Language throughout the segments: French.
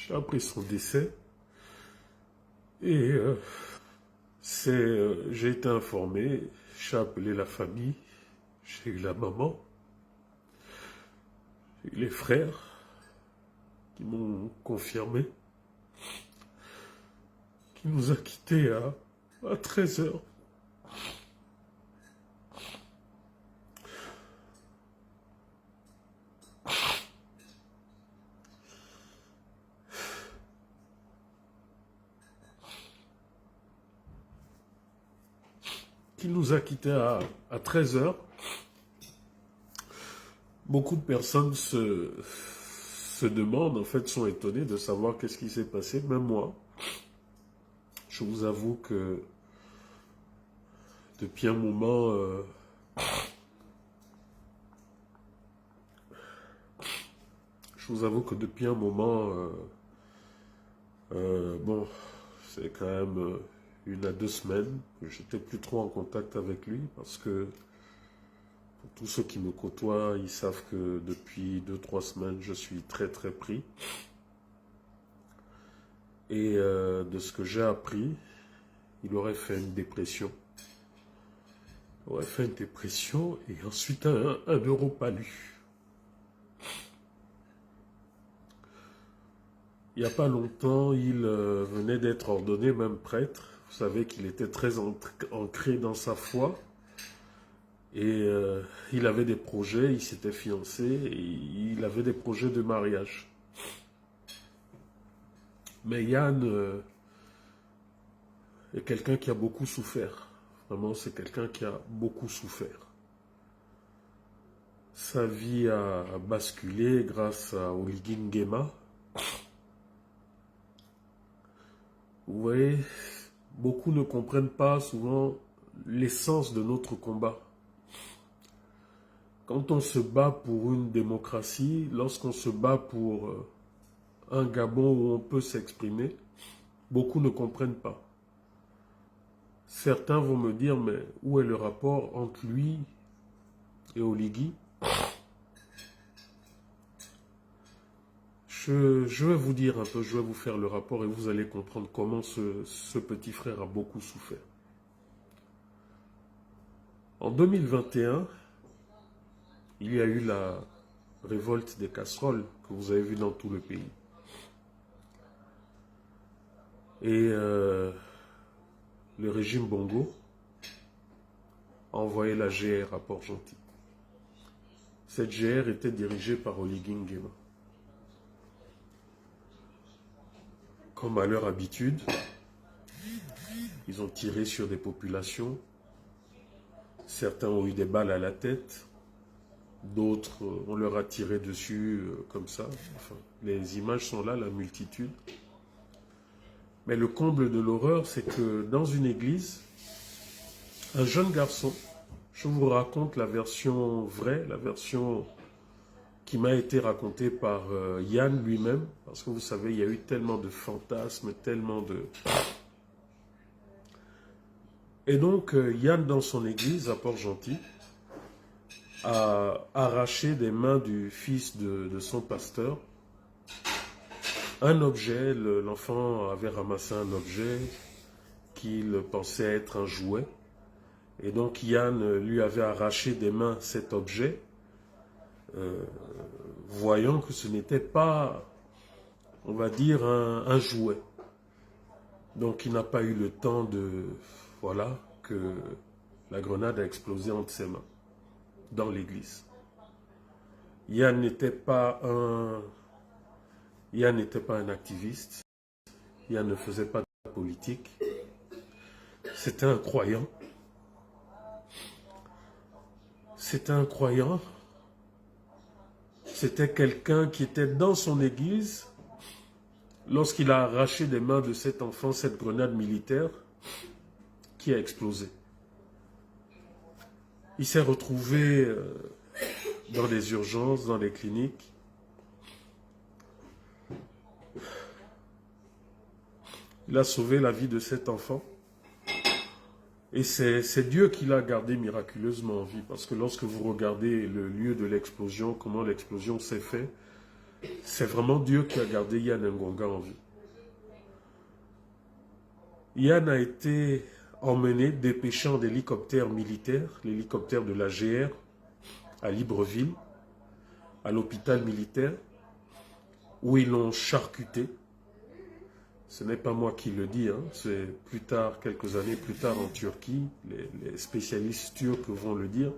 j'ai appris son décès et j'ai été informé, j'ai appelé la famille, j'ai eu la maman, j'ai eu les frères qui m'ont confirmé qu'il nous a quittés à 13 heures. Qu'il nous a quittés à 13 heures. Beaucoup de personnes se demandent, en fait, sont étonnées de savoir qu'est-ce qui s'est passé. Même moi, je vous avoue que depuis un moment, bon, c'est quand même 1 à 2 semaines que j'étais plus trop en contact avec lui parce que pour tous ceux qui me côtoient, ils savent que depuis 2 à 3 semaines, je suis très très pris. Et de ce que j'ai appris, il aurait fait une dépression. Il aurait fait une dépression et ensuite un Europalu. Il n'y a pas longtemps, il venait d'être ordonné même prêtre. Vous savez qu'il était très ancré dans sa foi. Et il avait des projets, il s'était fiancé et il avait des projets de mariage. Mais Yann est quelqu'un qui a beaucoup souffert. Vraiment, c'est quelqu'un qui a beaucoup souffert. Sa vie a basculé grâce à Oligui Nguema. Vous voyez, beaucoup ne comprennent pas souvent l'essence de notre combat. Quand on se bat pour une démocratie, lorsqu'on se bat pour un Gabon où on peut s'exprimer, beaucoup ne comprennent pas. Certains vont me dire, mais où est le rapport entre lui et Oligui? Je vais vous dire un peu, je vais vous faire le rapport et vous allez comprendre comment ce petit frère a beaucoup souffert. En 2021, il y a eu la révolte des casseroles que vous avez vue dans tout le pays. Et le régime Bongo a envoyé la GR à Port-Gentil. Cette GR était dirigée par Oligui Nguema. Comme à leur habitude, ils ont tiré sur des populations. Certains ont eu des balles à la tête. D'autres, on leur a tiré dessus comme ça. Enfin, les images sont là, la multitude. Mais le comble de l'horreur, c'est que dans une église, un jeune garçon, je vous raconte la version vraie, la version qui m'a été racontée par Yann lui-même, parce que vous savez, il y a eu tellement de fantasmes, tellement de... Et donc, Yann, dans son église, à Port-Gentil, a arraché des mains du fils de son pasteur un objet. L'enfant avait ramassé un objet qu'il pensait être un jouet. Et donc, Yann lui avait arraché des mains cet objet, voyant que ce n'était pas, on va dire, un jouet. Donc il n'a pas eu le temps de... Voilà, que la grenade a explosé entre ses mains, dans l'église. Yann n'était pas un activiste, Yann ne faisait pas de politique, c'était un croyant. C'était un croyant. C'était quelqu'un qui était dans son église lorsqu'il a arraché des mains de cet enfant cette grenade militaire qui a explosé. Il s'est retrouvé dans les urgences, dans les cliniques. Il a sauvé la vie de cet enfant. Et c'est Dieu qui l'a gardé miraculeusement en vie. Parce que lorsque vous regardez le lieu de l'explosion, comment l'explosion s'est faite, C'est vraiment Dieu qui a gardé Yann Ngonga en vie. Yann a été emmené, dépêché en hélicoptère militaire, l'hélicoptère de la GR, à Libreville, à l'hôpital militaire, où ils l'ont charcuté. Ce n'est pas moi qui le dis, hein, c'est plus tard, quelques années plus tard en Turquie, les spécialistes turcs vont le dire.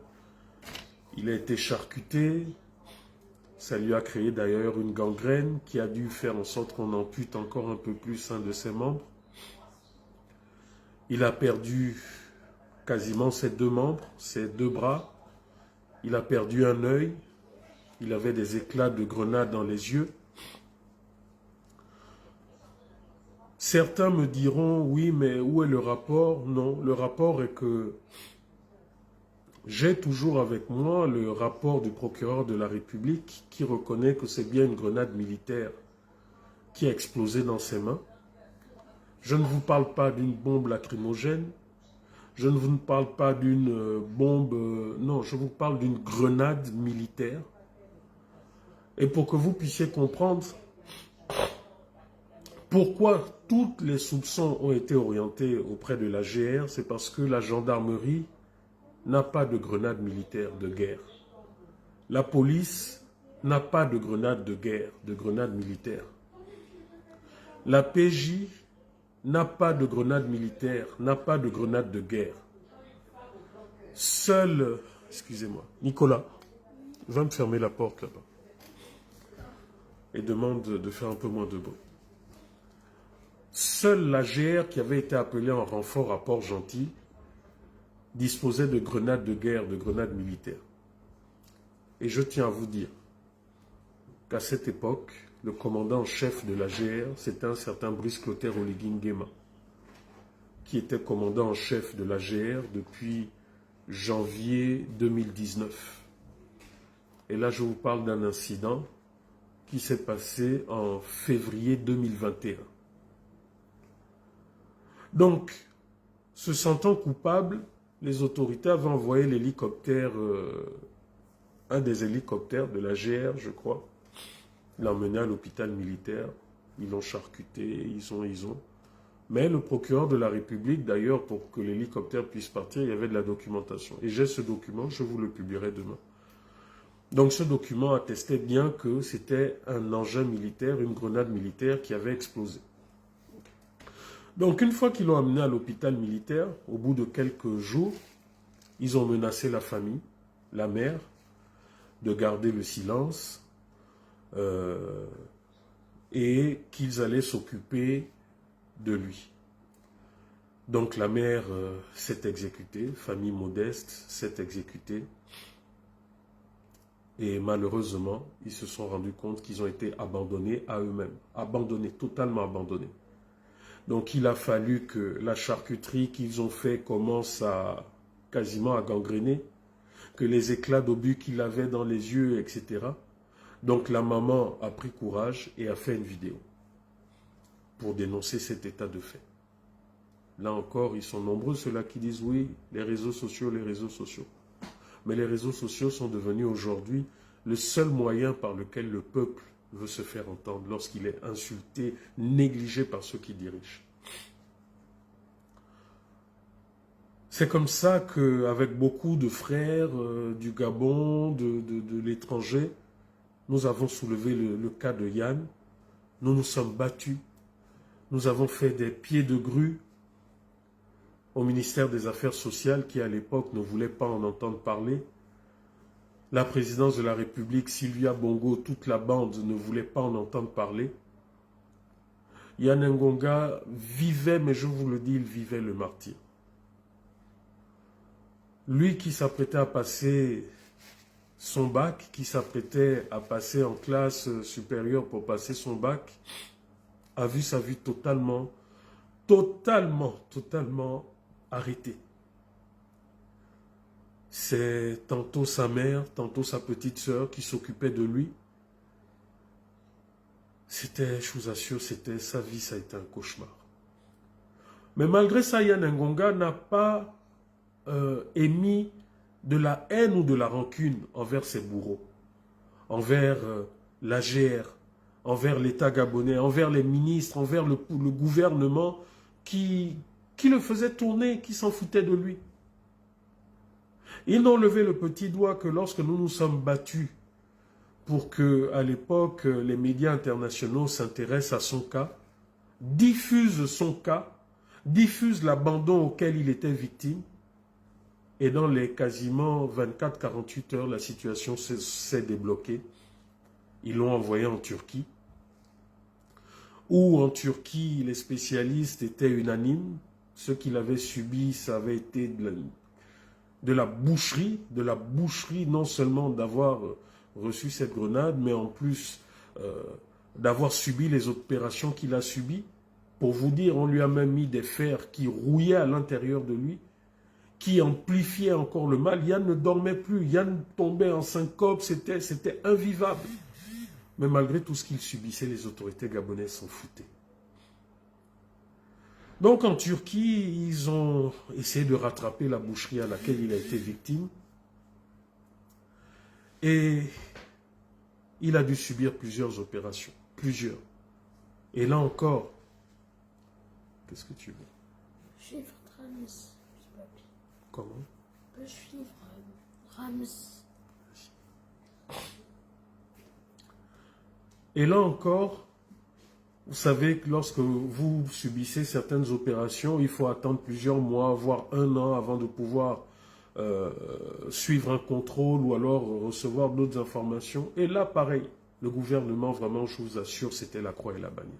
Il a été charcuté, ça lui a créé d'ailleurs une gangrène qui a dû faire en sorte qu'on ampute encore un peu plus un de ses membres. Il a perdu quasiment ses 2 membres, ses 2 bras. Il a perdu un œil. Il avait des éclats de grenade dans les yeux. Certains me diront, oui, mais où est le rapport? Non, le rapport est que j'ai toujours avec moi le rapport du procureur de la République qui reconnaît que c'est bien une grenade militaire qui a explosé dans ses mains. Je ne vous parle pas d'une bombe lacrymogène, je ne vous parle pas d'une bombe, non, je vous parle d'une grenade militaire. Et pour que vous puissiez comprendre pourquoi tous les soupçons ont été orientés auprès de la GR, c'est parce que la gendarmerie n'a pas de grenade militaire de guerre. La police n'a pas de grenade de guerre, de grenade militaire. La PJ n'a pas de grenade militaire, n'a pas de grenade de guerre. Seul, excusez-moi, Nicolas, va me fermer la porte là-bas et demande de faire un peu moins de bruit. Seule la GR qui avait été appelée en renfort à Port-Gentil disposait de grenades de guerre, de grenades militaires. Et je tiens à vous dire qu'à cette époque, le commandant en chef de la GR, c'était un certain Brice Clotaire Oligui Nguema, qui était commandant en chef de la GR depuis janvier 2019. Et là, je vous parle d'un incident qui s'est passé en février 2021. Donc, se sentant coupable, les autorités avaient envoyé l'hélicoptère, un des hélicoptères de la GR, je crois, l'emmener à l'hôpital militaire. Ils l'ont charcuté, ils ont. Mais le procureur de la République, d'ailleurs, pour que l'hélicoptère puisse partir, il y avait de la documentation. Et j'ai ce document, je vous le publierai demain. Donc ce document attestait bien que c'était un engin militaire, une grenade militaire qui avait explosé. Donc une fois qu'ils l'ont amené à l'hôpital militaire, au bout de quelques jours, ils ont menacé la famille, la mère, de garder le silence et qu'ils allaient s'occuper de lui. Donc la mère s'est exécutée, famille modeste s'est exécutée. Et malheureusement, ils se sont rendus compte qu'ils ont été abandonnés à eux-mêmes. Abandonnés, totalement abandonnés. Donc il a fallu que la charcuterie qu'ils ont fait commence quasiment à gangréner, que les éclats d'obus qu'il avait dans les yeux, etc. Donc la maman a pris courage et a fait une vidéo pour dénoncer cet état de fait. Là encore, ils sont nombreux ceux-là qui disent oui, les réseaux sociaux, les réseaux sociaux. Mais les réseaux sociaux sont devenus aujourd'hui le seul moyen par lequel le peuple veut se faire entendre lorsqu'il est insulté, négligé par ceux qui dirigent. C'est comme ça qu'avec beaucoup de frères du Gabon, de l'étranger, nous avons soulevé le cas de Yann. Nous nous sommes battus. Nous avons fait des pieds de grue au ministère des Affaires sociales qui, à l'époque, ne voulait pas en entendre parler. La présidence de la République, Sylvia Bongo, toute la bande ne voulait pas en entendre parler. Yann Ngonga vivait, mais je vous le dis, il vivait le martyre. Lui qui s'apprêtait à passer son bac, qui s'apprêtait à passer en classe supérieure pour passer son bac, a vu sa vie totalement arrêtée. C'est tantôt sa mère, tantôt sa petite sœur qui s'occupaient de lui. C'était, je vous assure, sa vie, ça a été un cauchemar. Mais malgré ça, Yann Ngonga n'a pas émis de la haine ou de la rancune envers ses bourreaux, envers l'AGR, envers l'État gabonais, envers les ministres, envers le gouvernement qui le faisait tourner, qui s'en foutait de lui. Ils n'ont levé le petit doigt que lorsque nous nous sommes battus pour que, à l'époque, les médias internationaux s'intéressent à son cas, diffusent son cas, diffusent l'abandon auquel il était victime. Et dans les quasiment 24-48 heures, la situation s'est débloquée. Ils l'ont envoyé en Turquie, où en Turquie, les spécialistes étaient unanimes. Ce qu'il avait subi, ça avait été de la boucherie, non seulement d'avoir reçu cette grenade, mais en plus d'avoir subi les opérations qu'il a subies. Pour vous dire, on lui a même mis des fers qui rouillaient à l'intérieur de lui, qui amplifiaient encore le mal. Yann ne dormait plus, Yann tombait en syncope, c'était invivable. Mais malgré tout ce qu'il subissait, les autorités gabonaises s'en foutaient. Donc en Turquie, ils ont essayé de rattraper la boucherie à laquelle il a été victime. Et il a dû subir plusieurs opérations. Plusieurs. Et là encore, qu'est-ce que tu veux? Suivre Rams. Comment? Peut suivre Rams. Et là encore, vous savez que lorsque vous subissez certaines opérations, il faut attendre plusieurs mois, voire un an avant de pouvoir suivre un contrôle ou alors recevoir d'autres informations. Et là, pareil, le gouvernement, vraiment, je vous assure, c'était la croix et la bannière.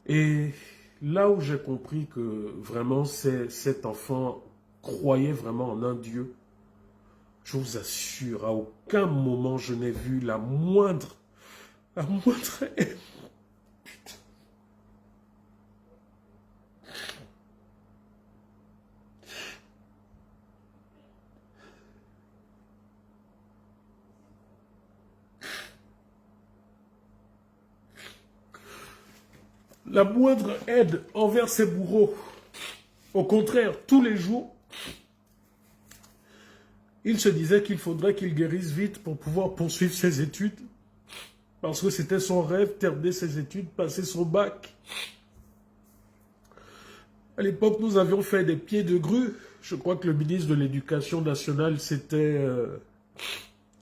Et là où j'ai compris que vraiment cet enfant croyait vraiment en un Dieu, je vous assure, à aucun moment je n'ai vu la moindre haine. La moindre aide envers ses bourreaux. Au contraire, tous les jours, il se disait qu'il faudrait qu'il guérisse vite pour pouvoir poursuivre ses études. Parce que c'était son rêve, terminer ses études, passer son bac. À l'époque, nous avions fait des pieds de grue. Je crois que le ministre de l'Éducation nationale, c'était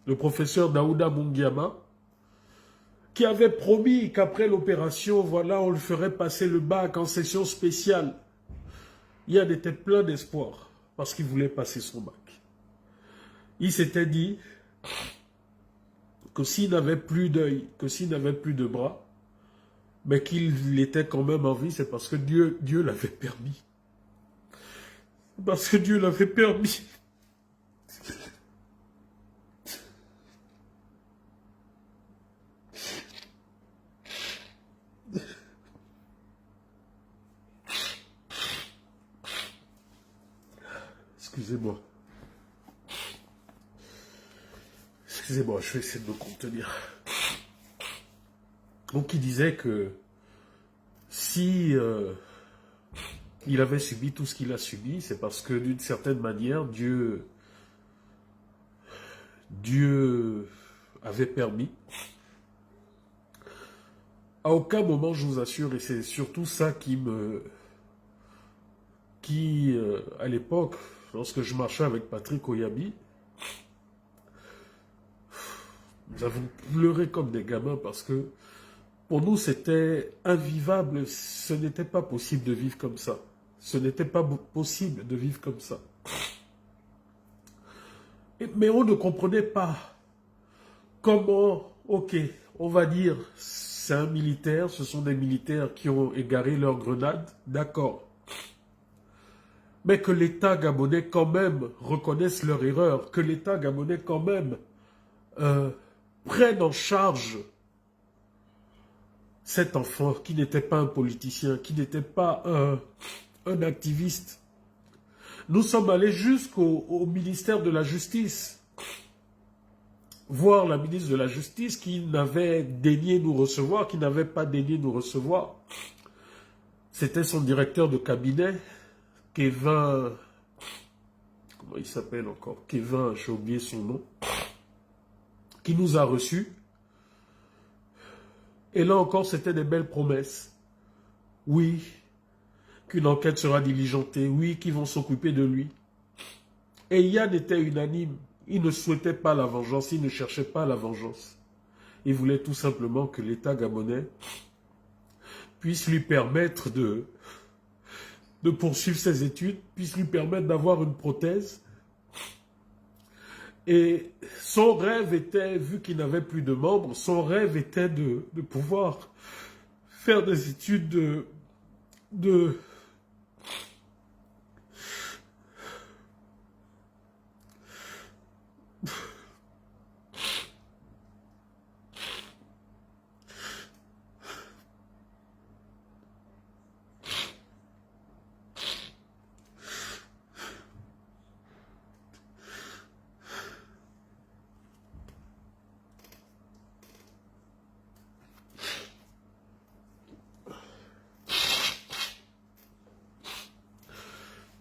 le professeur Daouda Mungiama, qui avait promis qu'après l'opération, voilà, on le ferait passer le bac en session spéciale. Yann était plein d'espoir parce qu'il voulait passer son bac. Il s'était dit que s'il n'avait plus d'œil, que s'il n'avait plus de bras, mais qu'il était quand même en vie, c'est parce que Dieu l'avait permis. Parce que Dieu l'avait permis. Excusez-moi. Excusez-moi, je vais essayer de me contenir. Donc il disait que si il avait subi tout ce qu'il a subi, c'est parce que d'une certaine manière, Dieu avait permis. À aucun moment, je vous assure, et c'est surtout ça qui à l'époque, lorsque je marchais avec Patrick Oyabi, nous avons pleuré comme des gamins parce que pour nous, c'était invivable. Ce n'était pas possible de vivre comme ça. Ce n'était pas possible de vivre comme ça. Mais on ne comprenait pas comment, ok, on va dire, c'est un militaire, ce sont des militaires qui ont égaré leurs grenades, d'accord. Mais que l'État gabonais quand même reconnaisse leur erreur, que l'État gabonais quand même prenne en charge cet enfant qui n'était pas un politicien, qui n'était pas un activiste. Nous sommes allés jusqu'au ministère de la Justice, voir la ministre de la Justice qui n'avait daigné nous recevoir, qui n'avait pas daigné nous recevoir. C'était son directeur de cabinet, Kevin, comment il s'appelle encore? Kevin, j'ai oublié son nom. qui nous a reçus. Et là encore, c'était des belles promesses. Oui, qu'une enquête sera diligentée. Oui, qu'ils vont s'occuper de lui. Et Yann était unanime. Il ne souhaitait pas la vengeance, il ne cherchait pas la vengeance. Il voulait tout simplement que l'État gabonais puisse lui permettre de poursuivre ses études, puisse lui permettre d'avoir une prothèse. Et son rêve était, vu qu'il n'avait plus de membres, son rêve était de pouvoir faire des études de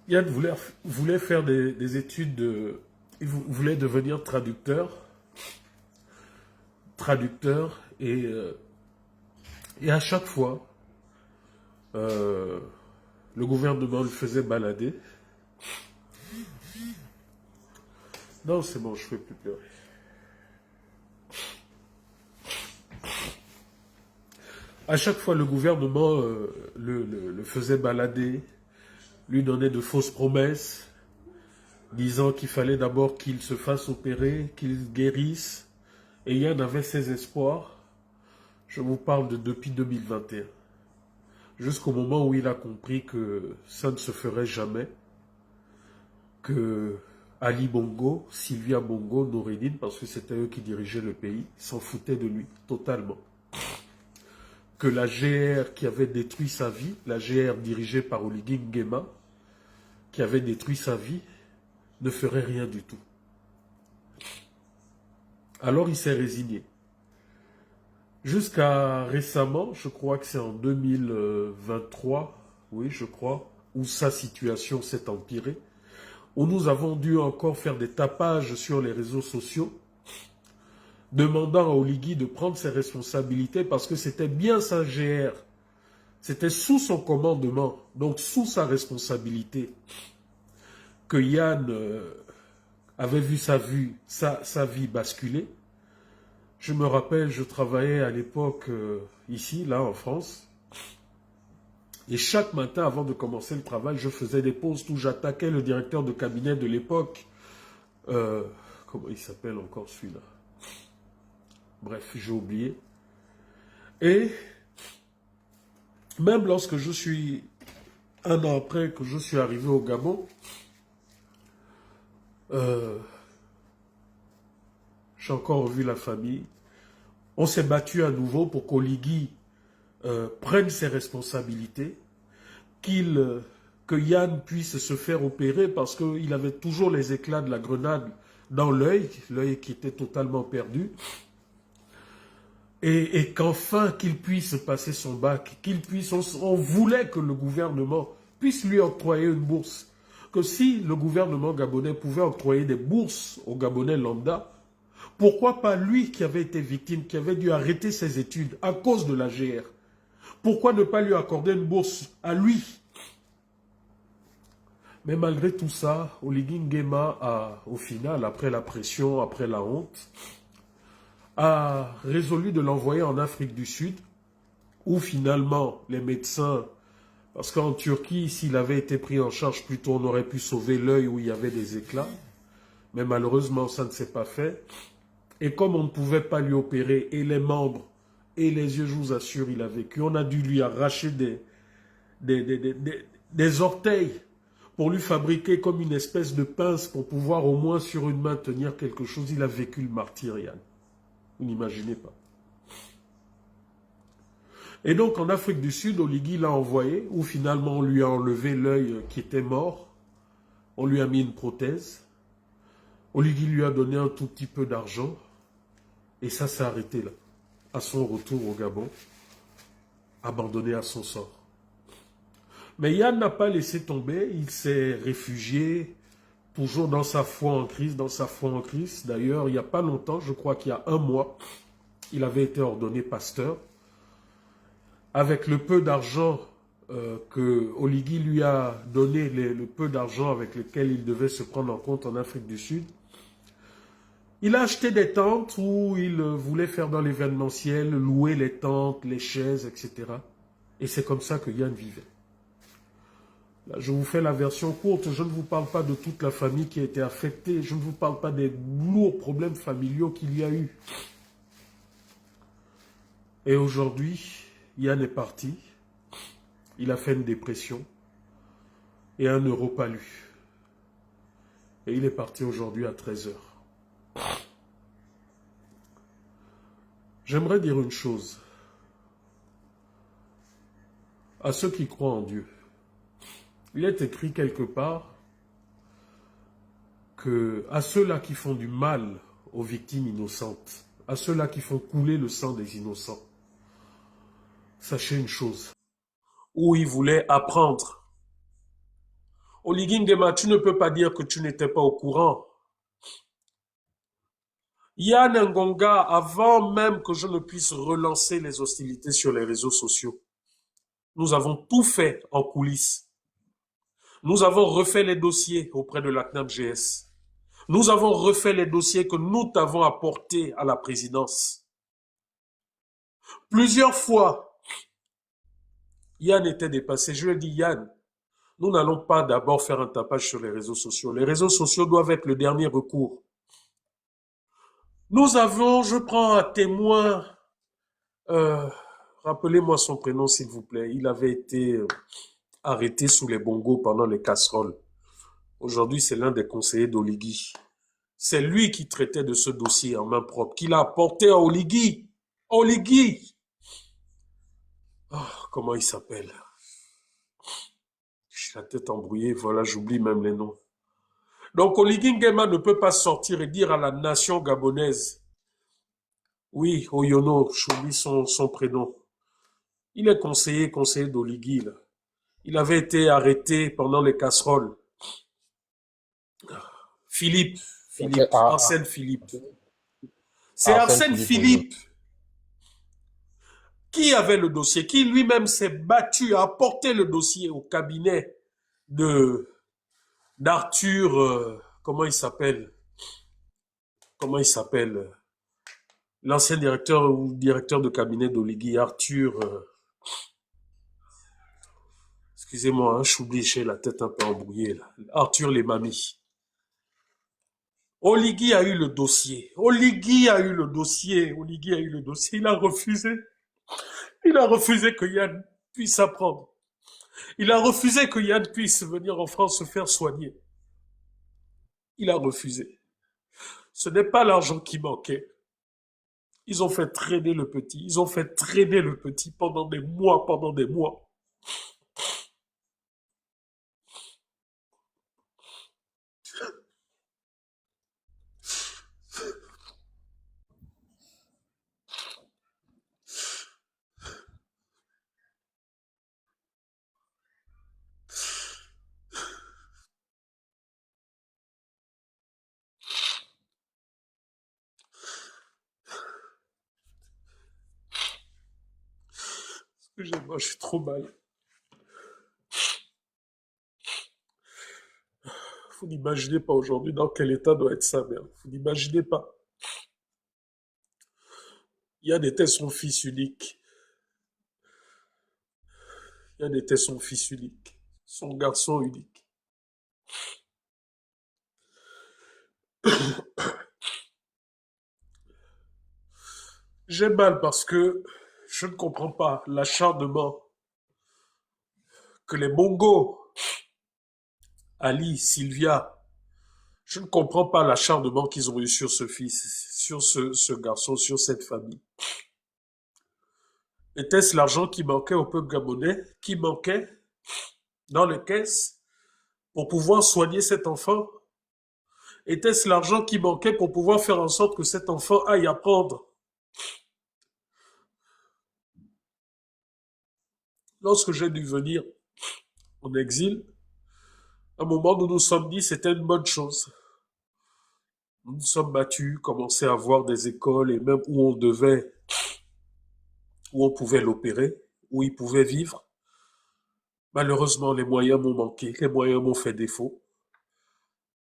Yann voulait faire des études il voulait devenir traducteur et à chaque fois, le gouvernement le faisait balader. Non, c'est bon, je ne peux plus pleurer. À chaque fois, le gouvernement le faisait balader, lui donnait de fausses promesses, disant qu'il fallait d'abord qu'il se fasse opérer, qu'il guérisse. Et Yann avait ses espoirs. Je vous parle de depuis 2021. Jusqu'au moment où il a compris que ça ne se ferait jamais. Que Ali Bongo, Sylvia Bongo, Noureddine, parce que c'était eux qui dirigeaient le pays, s'en foutaient de lui totalement. Que la GR qui avait détruit sa vie, la GR dirigée par Oligui Nguema, qui avait détruit sa vie, ne ferait rien du tout. Alors il s'est résigné. Jusqu'à récemment, je crois que c'est en 2023, oui je crois, où sa situation s'est empirée, où nous avons dû encore faire des tapages sur les réseaux sociaux, demandant à Oligui de prendre ses responsabilités parce que c'était bien sa GR. C'était sous son commandement, donc sous sa responsabilité, que Yann avait vu sa vie basculer. Je me rappelle, je travaillais à l'époque ici, là en France. Et chaque matin, avant de commencer le travail, je faisais des pauses où j'attaquais le directeur de cabinet de l'époque. Comment il s'appelle encore celui-là? Bref, j'ai oublié. Et même lorsque je suis, un an après que je suis arrivé au Gabon, j'ai encore revu la famille. On s'est battu à nouveau pour qu'Oligui prenne ses responsabilités, que Yann puisse se faire opérer parce qu'il avait toujours les éclats de la grenade dans l'œil qui était totalement perdu. Et qu'enfin qu'il puisse passer son bac, on voulait que le gouvernement puisse lui octroyer une bourse. Que si le gouvernement gabonais pouvait octroyer des bourses aux Gabonais lambda, pourquoi pas lui qui avait été victime, qui avait dû arrêter ses études à cause de la GR? Pourquoi ne pas lui accorder une bourse à lui? Mais malgré tout ça, Oligui Nguema a, au final, après la pression, après la honte, a résolu de l'envoyer en Afrique du Sud, où finalement les médecins, parce qu'en Turquie, s'il avait été pris en charge plus tôt, on aurait pu sauver l'œil où il y avait des éclats, mais malheureusement ça ne s'est pas fait. Et comme on ne pouvait pas lui opérer et les membres et les yeux, je vous assure, il a vécu, on a dû lui arracher des orteils pour lui fabriquer comme une espèce de pince pour pouvoir au moins sur une main tenir quelque chose. Il a vécu le martyre, Yann. Vous n'imaginez pas. Et donc en Afrique du Sud, Oligui l'a envoyé, où finalement on lui a enlevé l'œil qui était mort. On lui a mis une prothèse. Oligui lui a donné un tout petit peu d'argent. Et ça s'est arrêté là. À son retour au Gabon, abandonné à son sort. Mais Yann n'a pas laissé tomber. Il s'est réfugié toujours dans sa foi en Christ, dans sa foi en Christ. D'ailleurs, il n'y a pas longtemps, je crois qu'il y a un mois, il avait été ordonné pasteur. Avec le peu d'argent que Oligui lui a donné, le peu d'argent avec lequel il devait se prendre en compte en Afrique du Sud, il a acheté des tentes où il voulait faire dans l'événementiel, louer les tentes, les chaises, etc. Et c'est comme ça que Yann vivait. Là, je vous fais la version courte, je ne vous parle pas de toute la famille qui a été affectée, je ne vous parle pas des lourds problèmes familiaux qu'il y a eu. Et aujourd'hui, Yann est parti, il a fait une dépression et 1 € pas lu. Et il est parti aujourd'hui à 13 h. J'aimerais dire une chose à ceux qui croient en Dieu. Il est écrit quelque part que à ceux-là qui font du mal aux victimes innocentes, à ceux-là qui font couler le sang des innocents, sachez une chose, où il voulait apprendre. Oligui Nguema, tu ne peux pas dire que tu n'étais pas au courant. Yann Ngonga, avant même que je ne puisse relancer les hostilités sur les réseaux sociaux, nous avons tout fait en coulisses. Nous avons refait les dossiers auprès de la CNAP-GS. Nous avons refait les dossiers que nous t'avons apportés à la présidence. Plusieurs fois, Yann était dépassé. Je lui ai dit, Yann, nous n'allons pas d'abord faire un tapage sur les réseaux sociaux. Les réseaux sociaux doivent être le dernier recours. Nous avons, je prends à témoin, rappelez-moi son prénom s'il vous plaît, il avait été arrêté sous les bongos pendant les casseroles. Aujourd'hui, c'est l'un des conseillers d'Oligui. C'est lui qui traitait de ce dossier en main propre, qu'il a apporté à Oligui. Oligui! Oh, comment il s'appelle? J'ai la tête embrouillée, voilà, j'oublie même les noms. Donc, Oligui Nguema ne peut pas sortir et dire à la nation gabonaise, oui, Oyono, j'oublie son prénom. Il est conseiller d'Oligui, là. Il avait été arrêté pendant les casseroles. Philippe, Arsène Philippe. C'est Arsène Philippe qui avait le dossier, qui lui-même s'est battu, a apporté le dossier au cabinet d'Arthur, comment il s'appelle? L'ancien directeur ou directeur de cabinet d'Oligui, Arthur, excusez-moi, hein, j'oublie, j'ai la tête un peu embrouillée là. Arthur Lemami. Oligui a eu le dossier. Il a refusé. Il a refusé que Yann puisse apprendre. Il a refusé que Yann puisse venir en France se faire soigner. Il a refusé. Ce n'est pas l'argent qui manquait. Ils ont fait traîner le petit. Pendant des mois, Excusez-moi, je suis trop mal. Vous n'imaginez pas aujourd'hui dans quel état doit être sa mère. Vous n'imaginez pas. Yann était son fils unique. Son garçon unique. J'ai mal parce que je ne comprends pas l'acharnement que les Mongos, Ali, Sylvia, je ne comprends pas l'acharnement qu'ils ont eu sur ce fils, sur ce garçon, sur cette famille. Était-ce l'argent qui manquait au peuple gabonais, qui manquait dans les caisses pour pouvoir soigner cet enfant? Était-ce l'argent qui manquait pour pouvoir faire en sorte que cet enfant aille apprendre? Lorsque j'ai dû venir en exil, À un moment, nous nous sommes dit c'était une bonne chose. Nous nous sommes battus, commencé à voir des écoles et même où on pouvait l'opérer, où il pouvait vivre. Malheureusement, les moyens m'ont manqué, les moyens m'ont fait défaut.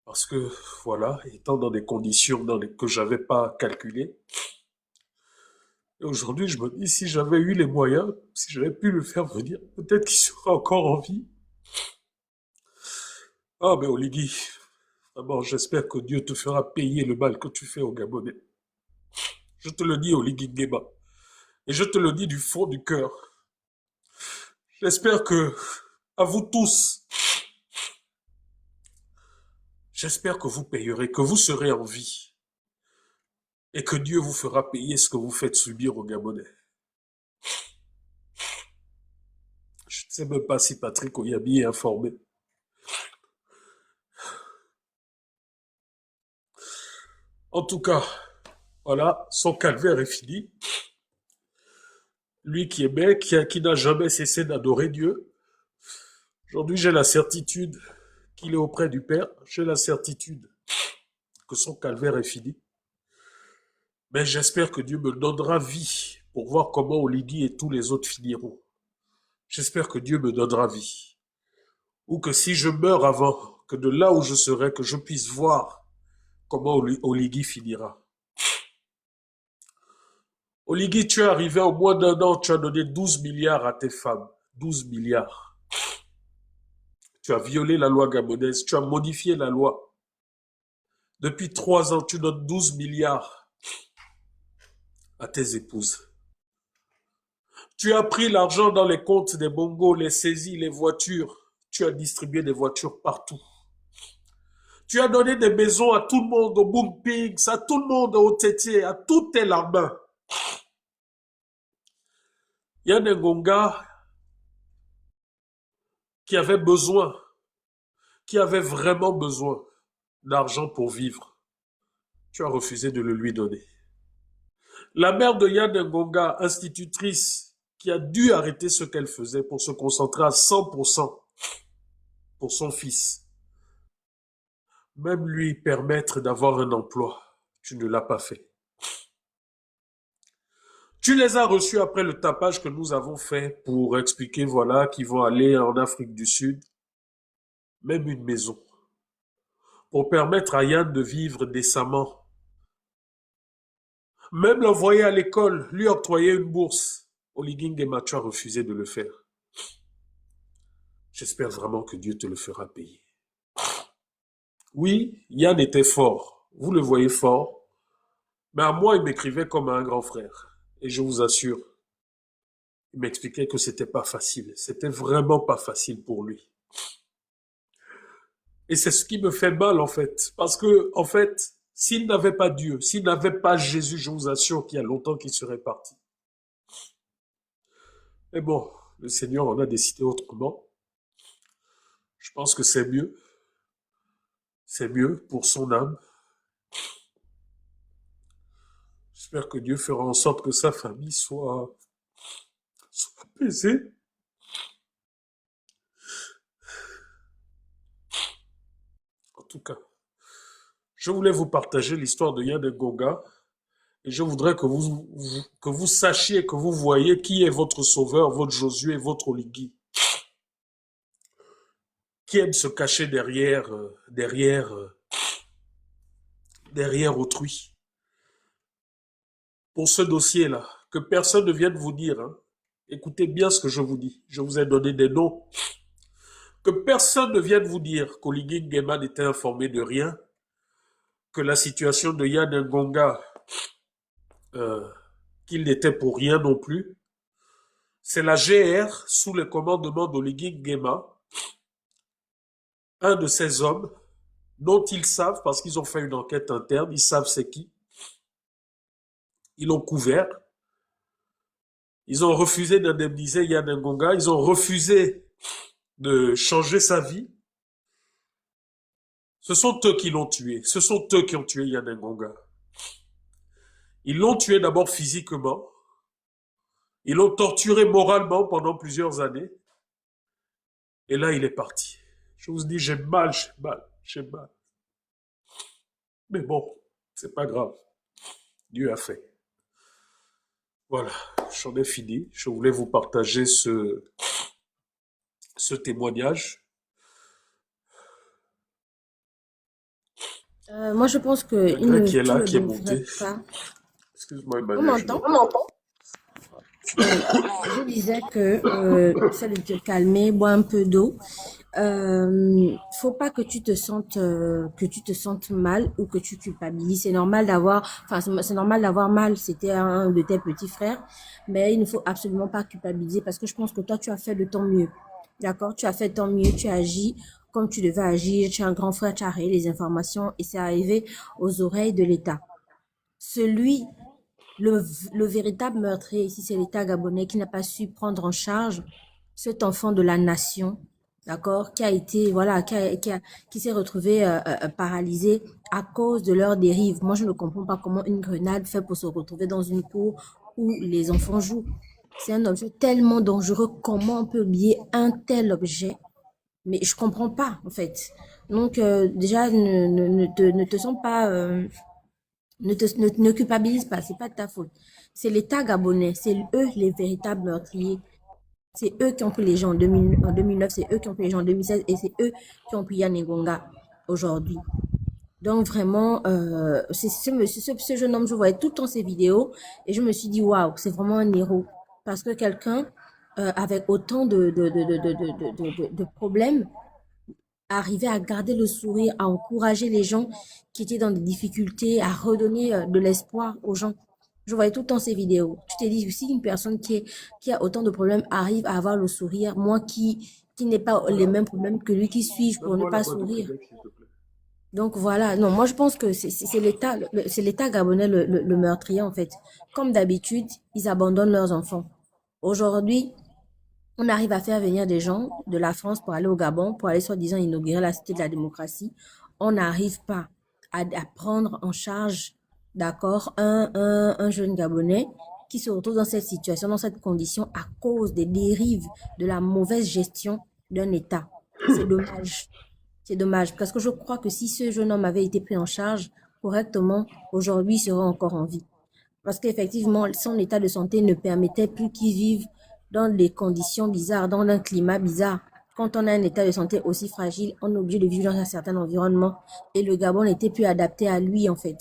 Parce que, voilà, étant dans des conditions que j'avais pas calculées. Et aujourd'hui, je me dis, si j'avais eu les moyens, si j'avais pu le faire venir, peut-être qu'il serait encore en vie. Ah, mais Oligui, vraiment, j'espère que Dieu te fera payer le mal que tu fais aux Gabonais. Je te le dis, Oligui Nguema. Et je te le dis du fond du cœur. J'espère que, à vous tous, j'espère que vous payerez, que vous serez en vie. Et que Dieu vous fera payer ce que vous faites subir aux Gabonais. Je ne sais même pas si Patrick Oyabi est informé. En tout cas, voilà, son calvaire est fini. Lui qui aimait, qui n'a jamais cessé d'adorer Dieu. Aujourd'hui, j'ai la certitude qu'il est auprès du Père. J'ai la certitude que son calvaire est fini. Mais j'espère que Dieu me donnera vie pour voir comment Oligui et tous les autres finiront. J'espère que Dieu me donnera vie. Ou que si je meurs avant, que de là où je serai, que je puisse voir comment Oligui finira. Oligui, tu es arrivé au moins d'un an, tu as donné 12 milliards à tes femmes. 12 milliards. Tu as violé la loi gabonaise, tu as modifié la loi. Depuis 3 ans, tu donnes 12 milliards à tes épouses. Tu as pris l'argent dans les comptes des bongos, les saisies, les voitures. Tu as distribué des voitures partout. Tu as donné des maisons à tout le monde, au Boom Pigs, à tout le monde, au Tétier, à tous tes larbins. Yann Ngonga qui avait besoin, qui avait vraiment besoin d'argent pour vivre. Tu as refusé de le lui donner. La mère de Yann Ngonga, institutrice, qui a dû arrêter ce qu'elle faisait pour se concentrer à 100% pour son fils. Même lui permettre d'avoir un emploi, tu ne l'as pas fait. Tu les as reçus après le tapage que nous avons fait pour expliquer, voilà, qu'ils vont aller en Afrique du Sud. Même une maison. Pour permettre à Yann de vivre décemment. Même l'envoyer à l'école, lui octroyer une bourse. Oligui Nguema, tu as refusé de le faire. J'espère vraiment que Dieu te le fera payer. Oui, Yann était fort. Vous le voyez fort. Mais à moi, il m'écrivait comme à un grand frère. Et je vous assure, il m'expliquait que c'était pas facile. C'était vraiment pas facile pour lui. Et c'est ce qui me fait mal, en fait. Parce que, en fait, s'il n'avait pas Dieu, s'il n'avait pas Jésus, je vous assure qu'il y a longtemps qu'il serait parti. Mais bon, le Seigneur en a décidé autrement. Je pense que c'est mieux. C'est mieux pour son âme. J'espère que Dieu fera en sorte que sa famille soit apaisée. En tout cas, je voulais vous partager l'histoire de Yann Ngonga et je voudrais que vous sachiez, que vous voyez qui est votre sauveur, votre Josué, votre Oligui. Qui aime se cacher derrière autrui. Pour ce dossier-là, que personne ne vienne vous dire, hein, écoutez bien ce que je vous dis, je vous ai donné des noms, que personne ne vienne vous dire qu'Oligui Nguema n'était informé de rien, que la situation de Yann Ngonga, qu'il n'était pour rien non plus. C'est la GR, sous le commandement d'Oligui Nguema, un de ces hommes dont ils savent, parce qu'ils ont fait une enquête interne, ils savent c'est qui. Ils l'ont couvert. Ils ont refusé d'indemniser Yann Ngonga. Ils ont refusé de changer sa vie. Ce sont eux qui l'ont tué. Ce sont eux qui ont tué Yann Ngonga. Ils l'ont tué d'abord physiquement. Ils l'ont torturé moralement pendant plusieurs années. Et là, il est parti. Je vous dis, j'ai mal, j'ai mal, j'ai mal. Mais bon, c'est pas grave. Dieu a fait. Voilà, j'en ai fini. Je voulais vous partager ce témoignage. Moi, je pense Il y a que Greg qui est tu là, ne qui est devrais monté. pas. Excuse-moi, On Emmanuel, je m'entend? m'entends. Oui. Je disais que essaie de te calmer, bois un peu d'eau. Faut pas que tu te sentes mal ou que tu culpabilises. C'est normal d'avoir, enfin c'est normal d'avoir mal. C'était un de tes petits frères, mais il ne faut absolument pas culpabiliser parce que je pense que toi tu as fait de ton mieux. D'accord? Tu as fait de ton mieux, tu as agi comme tu devais agir. Tu es un grand frère, tu as rayé les informations et c'est arrivé aux oreilles de l'État. Celui le, le véritable meurtrier ici, c'est l'État gabonais qui n'a pas su prendre en charge cet enfant de la nation, d'accord, qui a été, voilà, qui s'est retrouvé paralysé à cause de leur dérive. Moi, je ne comprends pas comment une grenade fait pour se retrouver dans une cour où les enfants jouent. C'est un objet tellement dangereux. Comment on peut oublier un tel objet? Mais je comprends pas, en fait. Donc, déjà, ne te sens pas ne culpabilise pas, c'est pas de ta faute. C'est l'État gabonais, c'est eux les véritables meurtriers. C'est eux qui ont pris les gens en 2009, c'est eux qui ont pris les gens en 2016 et c'est eux qui ont pris Yann Ngonga aujourd'hui. Donc vraiment, ce jeune homme, je voyais tout le temps ses vidéos et je me suis dit, waouh, c'est vraiment un héros. Parce que quelqu'un avec autant de problèmes arriver à garder le sourire, à encourager les gens qui étaient dans des difficultés, à redonner de l'espoir aux gens. Je voyais tout le temps ces vidéos. Tu t'es dit, si une personne qui a autant de problèmes arrive à avoir le sourire, moi qui n'ai pas les Voilà. mêmes problèmes que lui, qui suis-je pour ne Donne-moi la pas boîte de sourire? Kleenex, s'il te plaît. Donc voilà, non, moi je pense que c'est l'État gabonais le meurtrier en fait. Comme d'habitude, ils abandonnent leurs enfants. Aujourd'hui, on arrive à faire venir des gens de la France pour aller au Gabon, pour aller soi-disant inaugurer la cité de la démocratie. On n'arrive pas à prendre en charge, d'accord, un jeune Gabonais qui se retrouve dans cette situation, dans cette condition à cause des dérives de la mauvaise gestion d'un État. C'est dommage. C'est dommage parce que je crois que si ce jeune homme avait été pris en charge correctement, aujourd'hui, il serait encore en vie. Parce qu'effectivement, son état de santé ne permettait plus qu'il vive dans des conditions bizarres, dans un climat bizarre. Quand on a un état de santé aussi fragile, on est obligé de vivre dans un certain environnement. Et le Gabon n'était plus adapté à lui, en fait.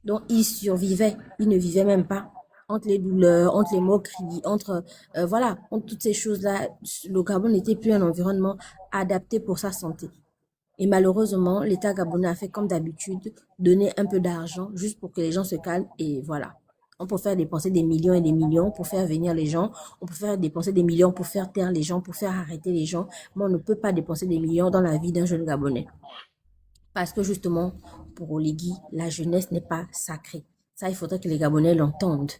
Donc, il survivait. Il ne vivait même pas. Entre les douleurs, entre les moqueries, voilà, entre toutes ces choses-là, le Gabon n'était plus un environnement adapté pour sa santé. Et malheureusement, l'État gabonais a fait comme d'habitude, donner un peu d'argent juste pour que les gens se calment et voilà. On peut faire dépenser des millions et des millions pour faire venir les gens. On peut faire dépenser des millions pour faire taire les gens, pour faire arrêter les gens. Mais on ne peut pas dépenser des millions dans la vie d'un jeune Gabonais. Parce que justement, pour Oligui, la jeunesse n'est pas sacrée. Ça, il faudrait que les Gabonais l'entendent.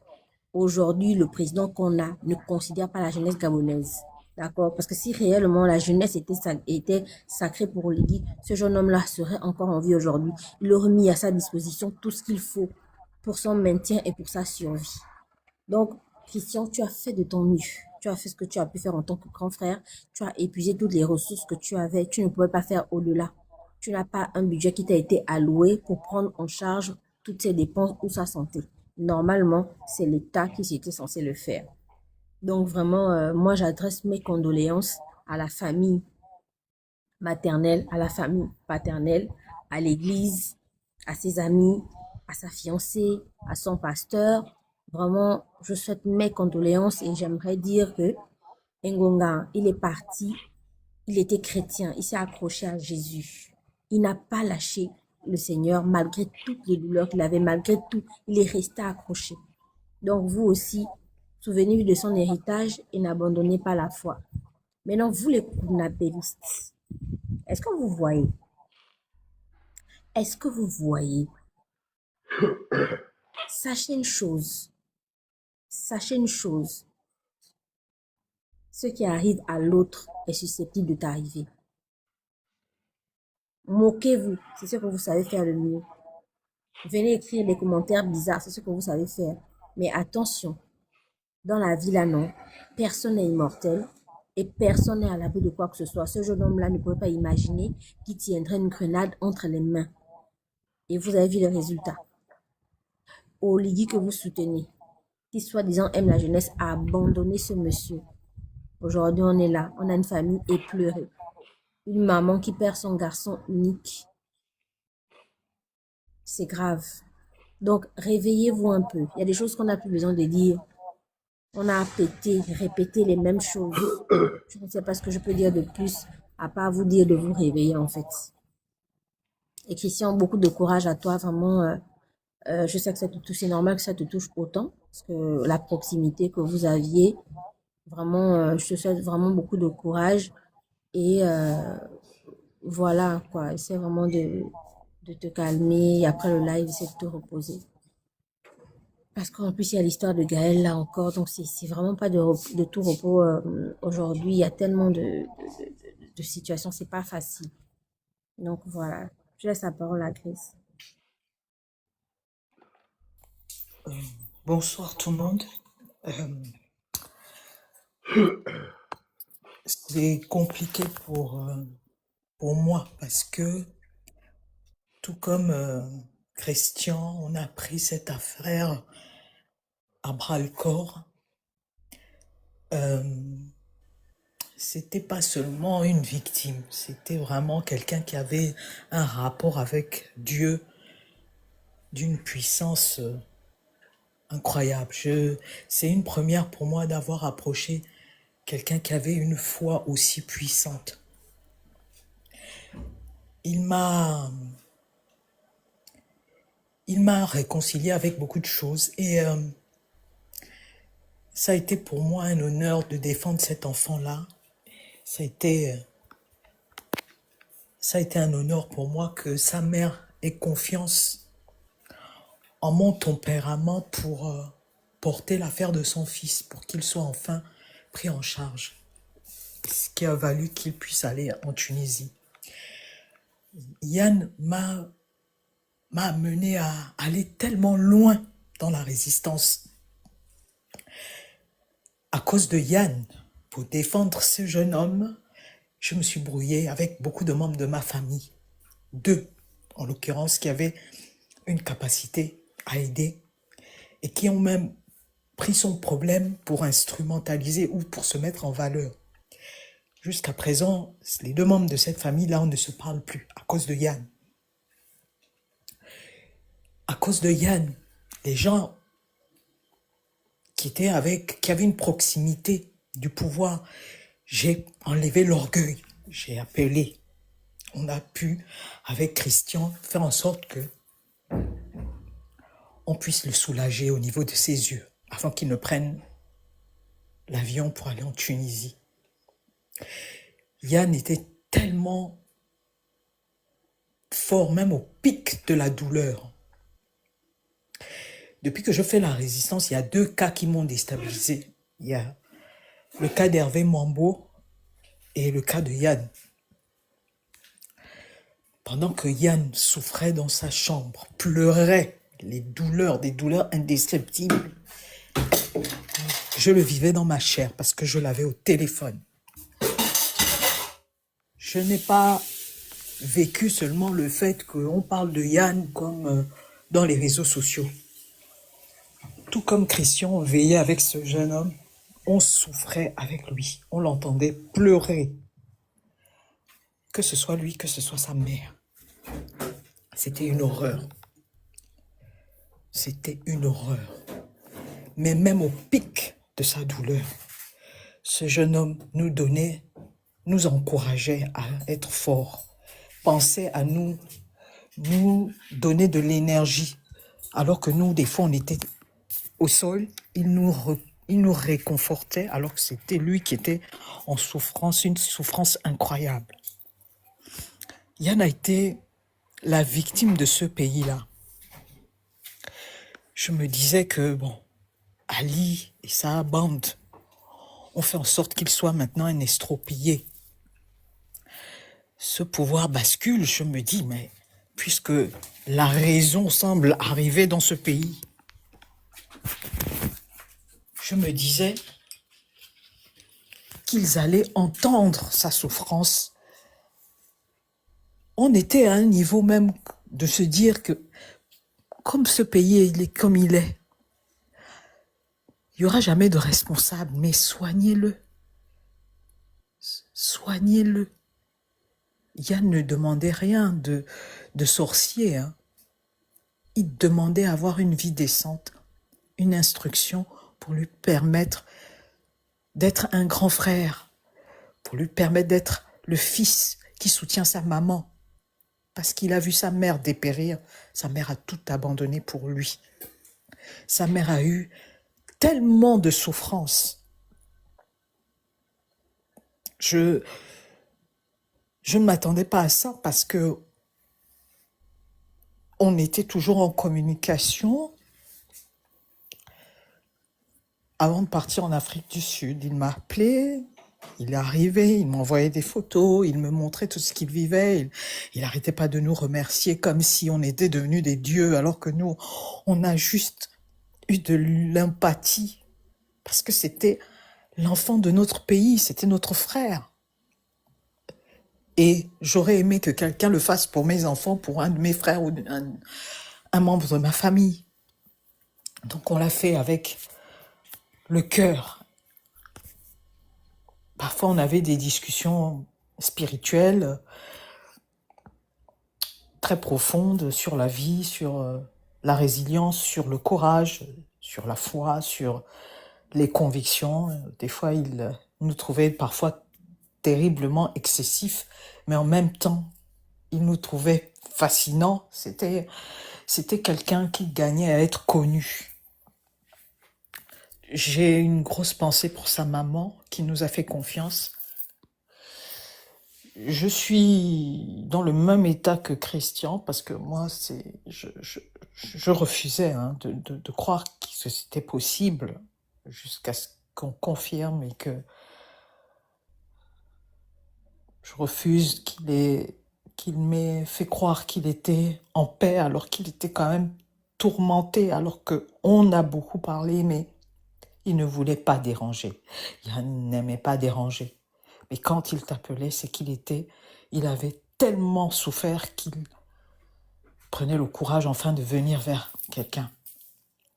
Aujourd'hui, le président qu'on a ne considère pas la jeunesse gabonaise. D'accord? Parce que si réellement la jeunesse était sacrée pour Oligui, ce jeune homme-là serait encore en vie aujourd'hui. Il aurait mis à sa disposition tout ce qu'il faut pour son maintien et pour sa survie. Donc, Christian, tu as fait de ton mieux. Tu as fait ce que tu as pu faire en tant que grand frère. Tu as épuisé toutes les ressources que tu avais. Tu ne pouvais pas faire au-delà. Tu n'as pas un budget qui t'a été alloué pour prendre en charge toutes ces dépenses ou sa santé. Normalement, c'est l'État qui était censé le faire. Donc vraiment, moi, j'adresse mes condoléances à la famille maternelle, à la famille paternelle, à l'église, à ses amis, à sa fiancée, à son pasteur. Vraiment, je souhaite mes condoléances et j'aimerais dire que Ngonga, il est parti, il était chrétien, il s'est accroché à Jésus. Il n'a pas lâché le Seigneur malgré toutes les douleurs qu'il avait, malgré tout, il est resté accroché. Donc vous aussi, souvenez-vous de son héritage et n'abandonnez pas la foi. Maintenant, vous les kounabelistes, est-ce que vous voyez? Est-ce que vous voyez? Sachez une chose. Sachez une chose. Ce qui arrive à l'autre est susceptible de t'arriver. Moquez-vous, c'est ce que vous savez faire le mieux. Venez écrire des commentaires bizarres, c'est ce que vous savez faire. Mais attention, dans la vie là non, personne n'est immortel. Et personne n'est à l'abri de quoi que ce soit. Ce jeune homme-là ne pouvait pas imaginer qu'il tiendrait une grenade entre les mains. Et vous avez vu le résultat. Oligui que vous soutenez, qui soi-disant aime la jeunesse, a abandonné ce monsieur. Aujourd'hui, on est là. On a une famille éplorée. Une maman qui perd son garçon unique. C'est grave. Donc, réveillez-vous un peu. Il y a des choses qu'on n'a plus besoin de dire. On a répété les mêmes choses. Je ne sais pas ce que je peux dire de plus, à part vous dire de vous réveiller, en fait. Et Christian, beaucoup de courage à toi, vraiment. Je sais que ça te touche, c'est normal que ça te touche autant, parce que la proximité que vous aviez, vraiment, je te souhaite vraiment beaucoup de courage. Et voilà, quoi. Essaie vraiment de te calmer. Et après le live, essaie de te reposer. Parce qu'en plus, il y a l'histoire de Gaël là encore, donc c'est vraiment pas de tout repos aujourd'hui. Il y a tellement de situations, c'est pas facile. Donc voilà, je laisse la parole à Chris. Bonsoir tout le monde. C'est compliqué pour moi parce que tout comme Christian, on a pris cette affaire à bras le corps. C'était pas seulement une victime, c'était vraiment quelqu'un qui avait un rapport avec Dieu d'une puissance incroyable. C'est une première pour moi d'avoir approché quelqu'un qui avait une foi aussi puissante. Il m'a réconcilié avec beaucoup de choses et ça a été pour moi un honneur de défendre cet enfant-là. Ça a été un honneur pour moi que sa mère ait confiance en mon tempérament pour porter l'affaire de son fils, pour qu'il soit enfin pris en charge. Ce qui a valu qu'il puisse aller en Tunisie. Yann m'a amené à aller tellement loin dans la résistance. À cause de Yann, pour défendre ce jeune homme, je me suis brouillé avec beaucoup de membres de ma famille. 2, en l'occurrence, qui avaient une capacité à aider et qui ont même pris son problème pour instrumentaliser ou pour se mettre en valeur. Jusqu'à présent, les 2 membres de cette famille-là, on ne se parle plus à cause de Yann. À cause de Yann, les gens qui avaient une proximité du pouvoir, j'ai enlevé l'orgueil, j'ai appelé. On a pu, avec Christian, faire en sorte que on puisse le soulager au niveau de ses yeux, avant qu'il ne prenne l'avion pour aller en Tunisie. Yann était tellement fort, même au pic de la douleur. Depuis que je fais la résistance, il y a 2 cas qui m'ont déstabilisé. Il y a le cas d'Hervé Mambo et le cas de Yann. Pendant que Yann souffrait dans sa chambre, pleurait des douleurs indescriptibles, je le vivais dans ma chair parce que je l'avais au téléphone. Je n'ai pas vécu seulement le fait qu'on parle de Yann comme dans les réseaux sociaux. Tout comme Christian veillait avec ce jeune homme, on souffrait avec lui. On l'entendait pleurer. Que ce soit lui, que ce soit sa mère. C'était une horreur. C'était une horreur. Mais même au pic de sa douleur, ce jeune homme nous encourageait à être forts. Pensait à nous donner de l'énergie. Alors que nous, des fois, on était au sol, il nous réconfortait alors que c'était lui qui était en souffrance, une souffrance incroyable. Yann a été la victime de ce pays-là. Je me disais que, Ali et sa bande ont fait en sorte qu'il soit maintenant un estropié. Ce pouvoir bascule, je me dis, mais puisque la raison semble arriver dans ce pays, je me disais qu'ils allaient entendre sa souffrance. On était à un niveau même de se dire que comme ce pays il est comme il est, il n'y aura jamais de responsable, mais soignez-le. Soignez-le. Yann ne demandait rien de sorcier. Hein. Il demandait à avoir une vie décente, une instruction pour lui permettre d'être un grand frère, pour lui permettre d'être le fils qui soutient sa maman. Parce qu'il a vu sa mère dépérir, sa mère a tout abandonné pour lui. Sa mère a eu tellement de souffrances. Je ne m'attendais pas à ça parce que on était toujours en communication. Avant de partir en Afrique du Sud, il m'a appelé, il est arrivé, il m'envoyait des photos, il me montrait tout ce qu'il vivait. Il n'arrêtait pas de nous remercier comme si on était devenus des dieux, alors que nous, on a juste eu de l'empathie parce que c'était l'enfant de notre pays, c'était notre frère. Et j'aurais aimé que quelqu'un le fasse pour mes enfants, pour un de mes frères ou un membre de ma famille. Donc on l'a fait avec le cœur. Parfois on avait des discussions spirituelles très profondes sur la vie, sur la résilience, sur le courage, sur la foi, sur les convictions. Des fois il nous trouvait parfois terriblement excessifs, mais en même temps, il nous trouvait fascinants. C'était quelqu'un qui gagnait à être connu. J'ai une grosse pensée pour sa maman qui nous a fait confiance. Je suis dans le même état que Christian parce que moi, je refusais de croire que c'était possible jusqu'à ce qu'on confirme et que je refuse qu'il m'ait fait croire qu'il était en paix alors qu'il était quand même tourmenté, alors qu'on a beaucoup parlé, mais il ne voulait pas déranger. Il n'aimait pas déranger. Mais quand il t'appelait, c'est il avait tellement souffert qu'il prenait le courage enfin de venir vers quelqu'un.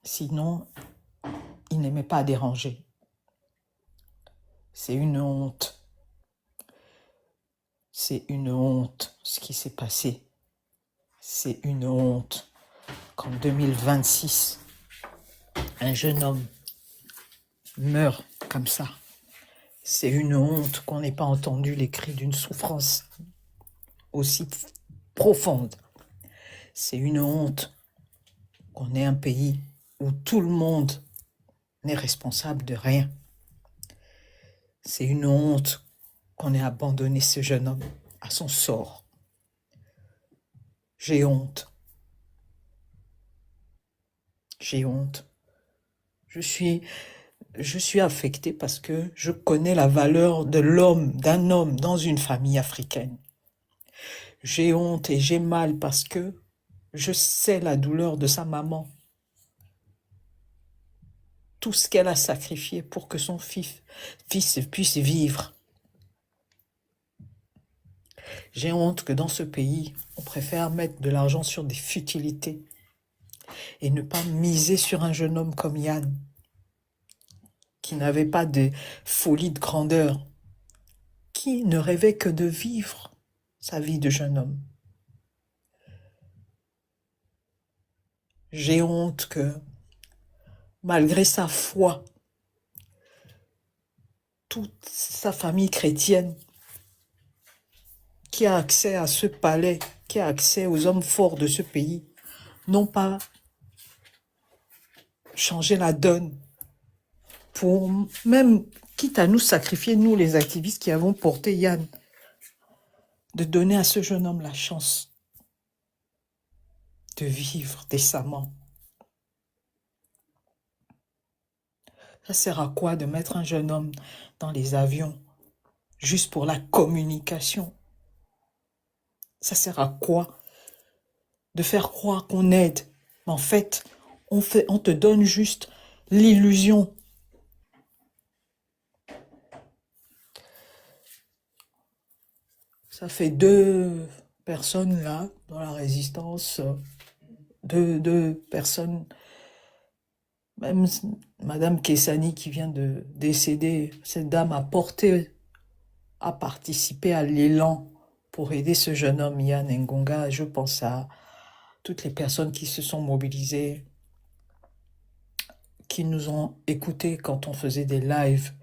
Sinon, il n'aimait pas déranger. C'est une honte. C'est une honte ce qui s'est passé. C'est une honte qu'en 2026, un jeune homme meurt comme ça. C'est une honte qu'on n'ait pas entendu les cris d'une souffrance aussi profonde. C'est une honte qu'on ait un pays où tout le monde n'est responsable de rien. C'est une honte qu'on ait abandonné ce jeune homme à son sort. J'ai honte. J'ai honte. Je suis affectée parce que je connais la valeur de d'un homme dans une famille africaine. J'ai honte et j'ai mal parce que je sais la douleur de sa maman. Tout ce qu'elle a sacrifié pour que son fils puisse vivre. J'ai honte que dans ce pays, on préfère mettre de l'argent sur des futilités et ne pas miser sur un jeune homme comme Yann, qui n'avait pas de folie de grandeur, qui ne rêvait que de vivre sa vie de jeune homme. J'ai honte que, malgré sa foi, toute sa famille chrétienne, qui a accès à ce palais, qui a accès aux hommes forts de ce pays, n'ont pas changé la donne pour même, quitte à nous sacrifier, nous les activistes qui avons porté Yann, de donner à ce jeune homme la chance de vivre décemment. Ça sert à quoi de mettre un jeune homme dans les avions juste pour la communication? Ça sert à quoi de faire croire qu'on aide? Mais en fait, on te donne juste l'illusion Ça fait 2 personnes là, dans la résistance, deux personnes, même Madame Kessani qui vient de décéder, cette dame a participé à l'élan pour aider ce jeune homme, Yann Ngonga. Je pense à toutes les personnes qui se sont mobilisées, qui nous ont écoutés quand on faisait des lives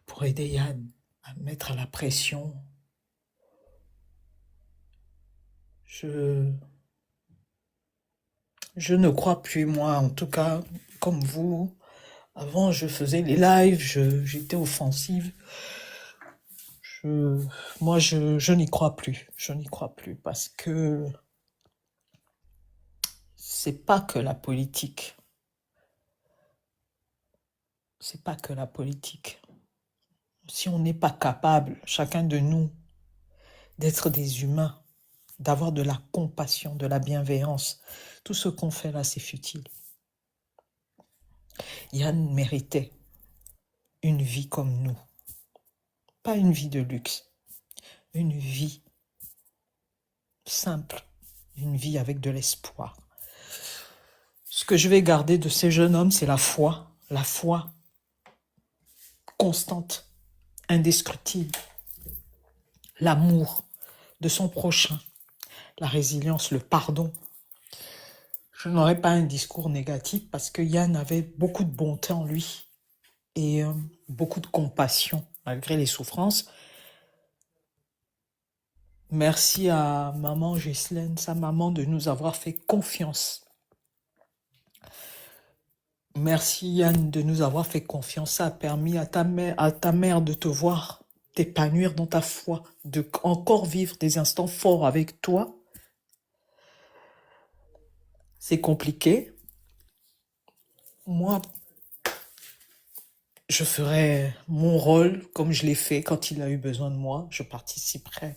pour aider Yann à mettre la pression. Je ne crois plus, moi, en tout cas, comme vous. Avant, je faisais les lives, j'étais offensive. Moi, je n'y crois plus. Je n'y crois plus parce que c'est pas que la politique. C'est pas que la politique. Si on n'est pas capable, chacun de nous, d'être des humains, d'avoir de la compassion, de la bienveillance, tout ce qu'on fait là, c'est futile. Yann méritait une vie comme nous. Pas une vie de luxe, une vie simple, une vie avec de l'espoir. Ce que je vais garder de ces jeunes hommes, c'est la foi constante, indescriptible, l'amour de son prochain, la résilience, le pardon. Je n'aurais pas un discours négatif parce que Yann avait beaucoup de bonté en lui et beaucoup de compassion malgré les souffrances. Merci à maman Ghislaine, sa maman, de nous avoir fait confiance. Merci Yann de nous avoir fait confiance. Ça a permis à ta mère de te voir t'épanouir dans ta foi, de encore vivre des instants forts avec toi. C'est compliqué. Moi, je ferai mon rôle comme je l'ai fait quand il a eu besoin de moi. Je participerai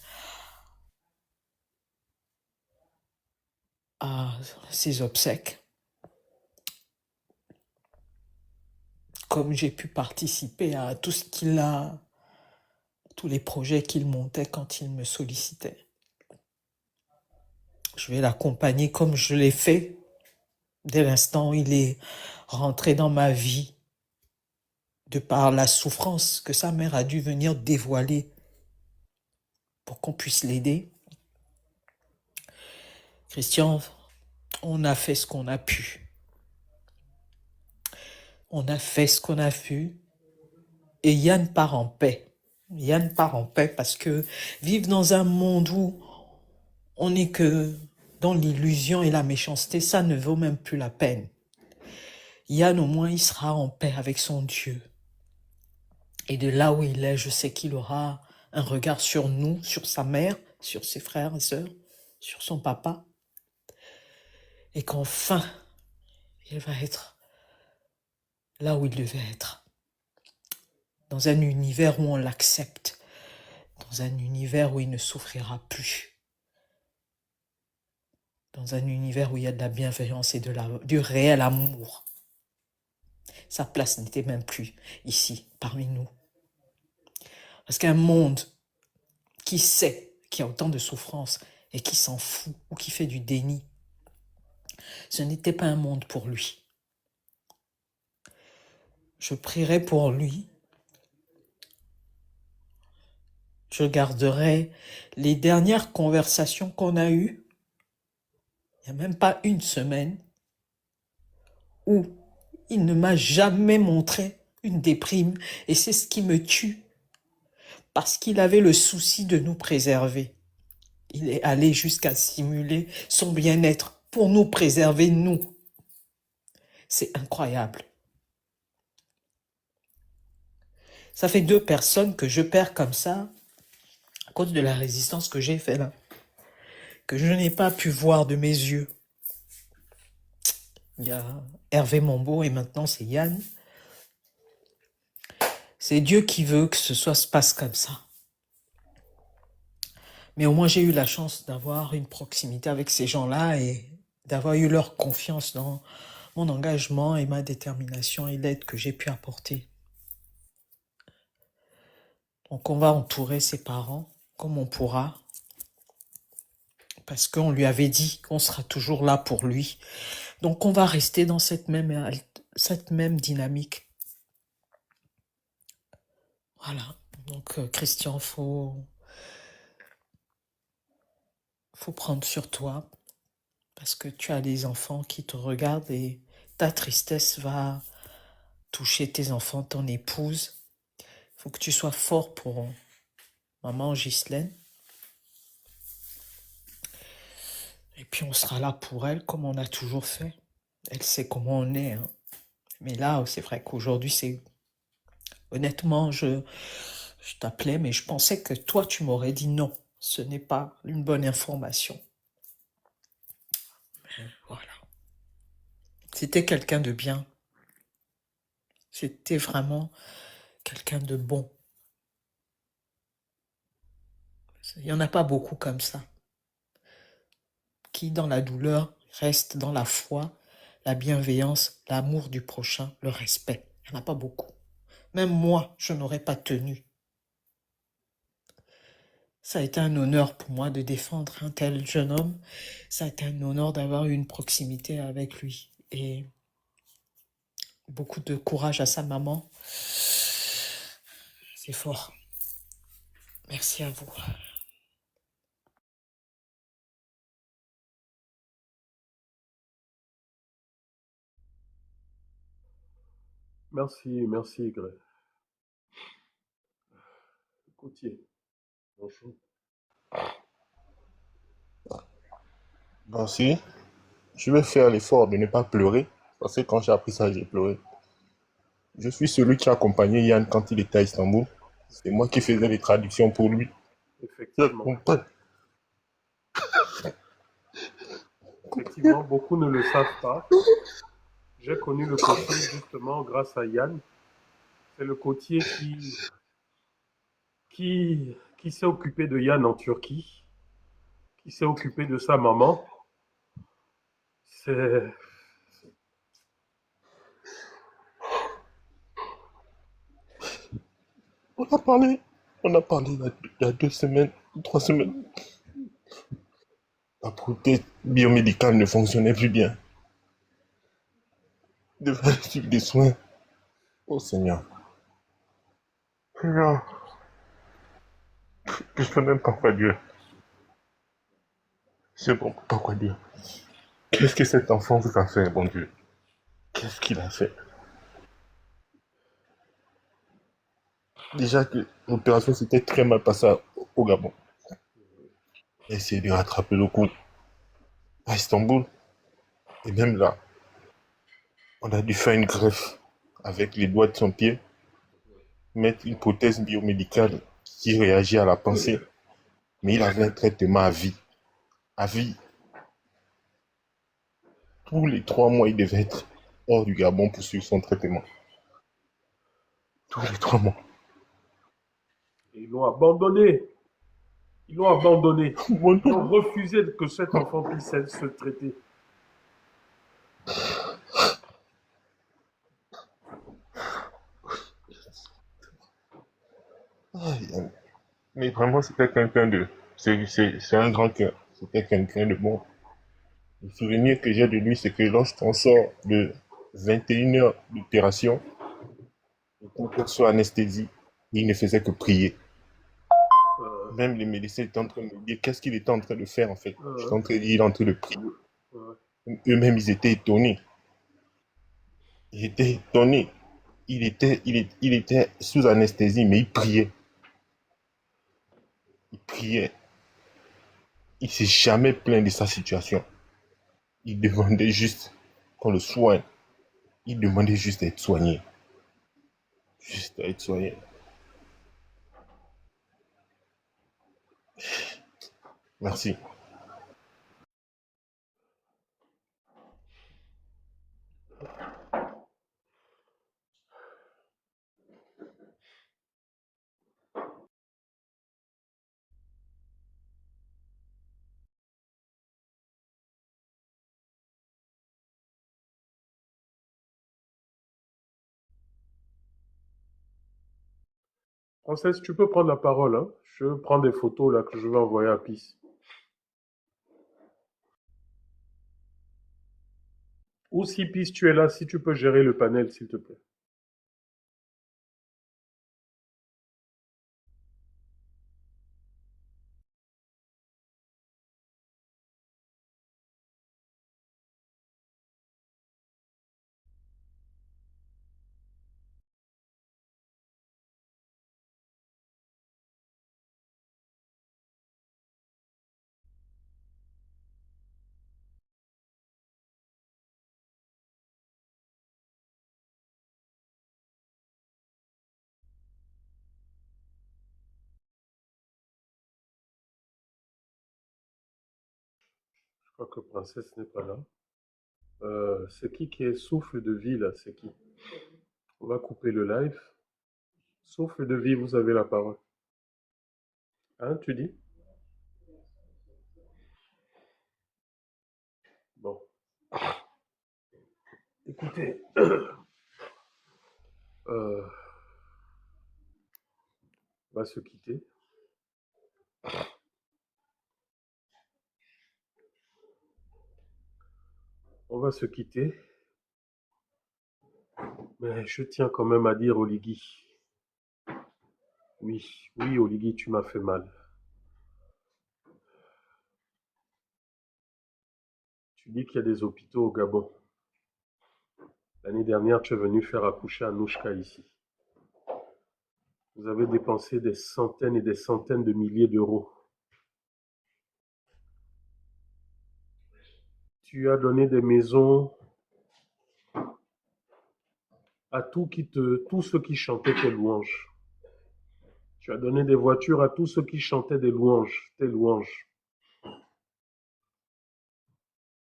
à ses obsèques. Comme j'ai pu participer à tout ce qu'il a, tous les projets qu'il montait quand il me sollicitait. Je vais l'accompagner comme je l'ai fait dès l'instant où il est rentré dans ma vie, de par la souffrance que sa mère a dû venir dévoiler pour qu'on puisse l'aider. Christian, on a fait ce qu'on a pu. On a fait ce qu'on a pu. Et Yann part en paix. Yann part en paix parce que vivre dans un monde où on n'est que dans l'illusion et la méchanceté, ça ne vaut même plus la peine. Yann, au moins, il sera en paix avec son Dieu. Et de là où il est, je sais qu'il aura un regard sur nous, sur sa mère, sur ses frères et sœurs, sur son papa. Et qu'enfin, il va être là où il devait être. Dans un univers où on l'accepte. Dans un univers où il ne souffrira plus. Dans un univers où il y a de la bienveillance et du réel amour. Sa place n'était même plus ici, parmi nous. Parce qu'un monde qui sait qu'il y a autant de souffrance et qui s'en fout ou qui fait du déni, ce n'était pas un monde pour lui. Je prierai pour lui. Je garderai les dernières conversations qu'on a eues. Il n'y a même pas une semaine où il ne m'a jamais montré une déprime. Et c'est ce qui me tue. Parce qu'il avait le souci de nous préserver. Il est allé jusqu'à simuler son bien-être pour nous préserver, nous. C'est incroyable. Ça fait 2 personnes que je perds comme ça à cause de la résistance que j'ai faite là. Que je n'ai pas pu voir de mes yeux. Il y a Hervé Mombo et maintenant c'est Yann. C'est Dieu qui veut que se passe comme ça. Mais au moins j'ai eu la chance d'avoir une proximité avec ces gens-là et d'avoir eu leur confiance dans mon engagement et ma détermination et l'aide que j'ai pu apporter. Donc on va entourer ses parents comme on pourra. parce qu'on lui avait dit qu'on sera toujours là pour lui. Donc on va rester dans cette même dynamique. Voilà. Donc Christian, faut prendre sur toi parce que tu as des enfants qui te regardent et ta tristesse va toucher tes enfants, ton épouse. Il faut que tu sois fort pour maman Ghislaine. Et puis on sera là pour elle comme on a toujours fait. Elle sait comment on est. Hein. Mais là, c'est vrai qu'aujourd'hui, c'est... Honnêtement, je t'appelais, mais je pensais que toi, tu m'aurais dit non. Ce n'est pas une bonne information. Voilà. C'était quelqu'un de bien. C'était vraiment quelqu'un de bon. Il n'y en a pas beaucoup comme ça. Qui, dans la douleur, reste dans la foi, la bienveillance, l'amour du prochain, le respect. Il n'y en a pas beaucoup. Même moi, je n'aurais pas tenu. Ça a été un honneur pour moi de défendre un tel jeune homme. Ça a été un honneur d'avoir eu une proximité avec lui. Et beaucoup de courage à sa maman. C'est fort. Merci à vous. Merci, Greg. Coutier, bonjour. Merci. Je vais faire l'effort de ne pas pleurer, parce que quand j'ai appris ça, j'ai pleuré. Je suis celui qui a accompagné Yann quand il était à Istanbul. C'est moi qui faisais les traductions pour lui. Effectivement. Effectivement, beaucoup ne le savent pas. J'ai connu le côtier justement grâce à Yann. C'est le côtier qui s'est occupé de Yann en Turquie, qui s'est occupé de sa maman. C'est... On a parlé il y a 2 semaines, 3 semaines. La prothèse biomédicale ne fonctionnait plus bien. Il devait suivre des soins. Oh Seigneur. Seigneur. Je ne sais même pas quoi dire. Je ne sais pas quoi dire. Qu'est-ce que cet enfant vous a fait, bon Dieu? Qu'est-ce qu'il a fait? Déjà que l'opération s'était très mal passée au Gabon. Il a essayé de rattraper le coup à Istanbul. Et même là, on a dû faire une greffe avec les doigts de son pied, mettre une prothèse biomédicale qui réagit à la pensée. Mais il avait un traitement à vie. À vie. Tous les 3 mois, il devait être hors du Gabon pour suivre son traitement. Tous les 3 mois. Ils l'ont abandonné. Ils l'ont abandonné. Ils ont refusé que cet enfant puisse se traiter. Mais vraiment, c'était quelqu'un de... C'est un grand cœur. C'était quelqu'un de bon. Le souvenir que j'ai de lui, c'est que lorsqu'on sort de 21 heures d'opération, le cœur soit anesthésie, il ne faisait que prier. Même les médecins étaient en train de me dire qu'est-ce qu'il était en train de faire en fait. J'étais en train de dire, il est en train de prier. Eux-mêmes, ils étaient étonnés. Ils étaient étonnés. Il était sous anesthésie, mais il priait. Il priait. Il s'est jamais plaint de sa situation. Il demandait juste qu'on le soigne. Il demandait juste à être soigné. Juste à être soigné. Merci. Princesse, tu peux prendre la parole. Hein? Je prends des photos là que je vais envoyer à PIS. Ou si Peace, tu es là, si tu peux gérer le panel, s'il te plaît. Je crois que Princesse n'est pas là. C'est qui est souffle de vie, là? C'est qui? On va couper le live. Souffle de vie, vous avez la parole. Hein, tu dis? Bon, écoutez, on va se quitter. On va se quitter. Mais je tiens quand même à dire, Oligui. Oui, oui, Oligui, tu m'as fait mal. Tu dis qu'il y a des hôpitaux au Gabon. L'année dernière, tu es venu faire accoucher Anouchka ici. Vous avez dépensé des centaines et des centaines de milliers d'euros. Tu as donné des maisons à tous ceux qui chantaient tes louanges. Tu as donné des voitures à tous ceux qui chantaient tes louanges.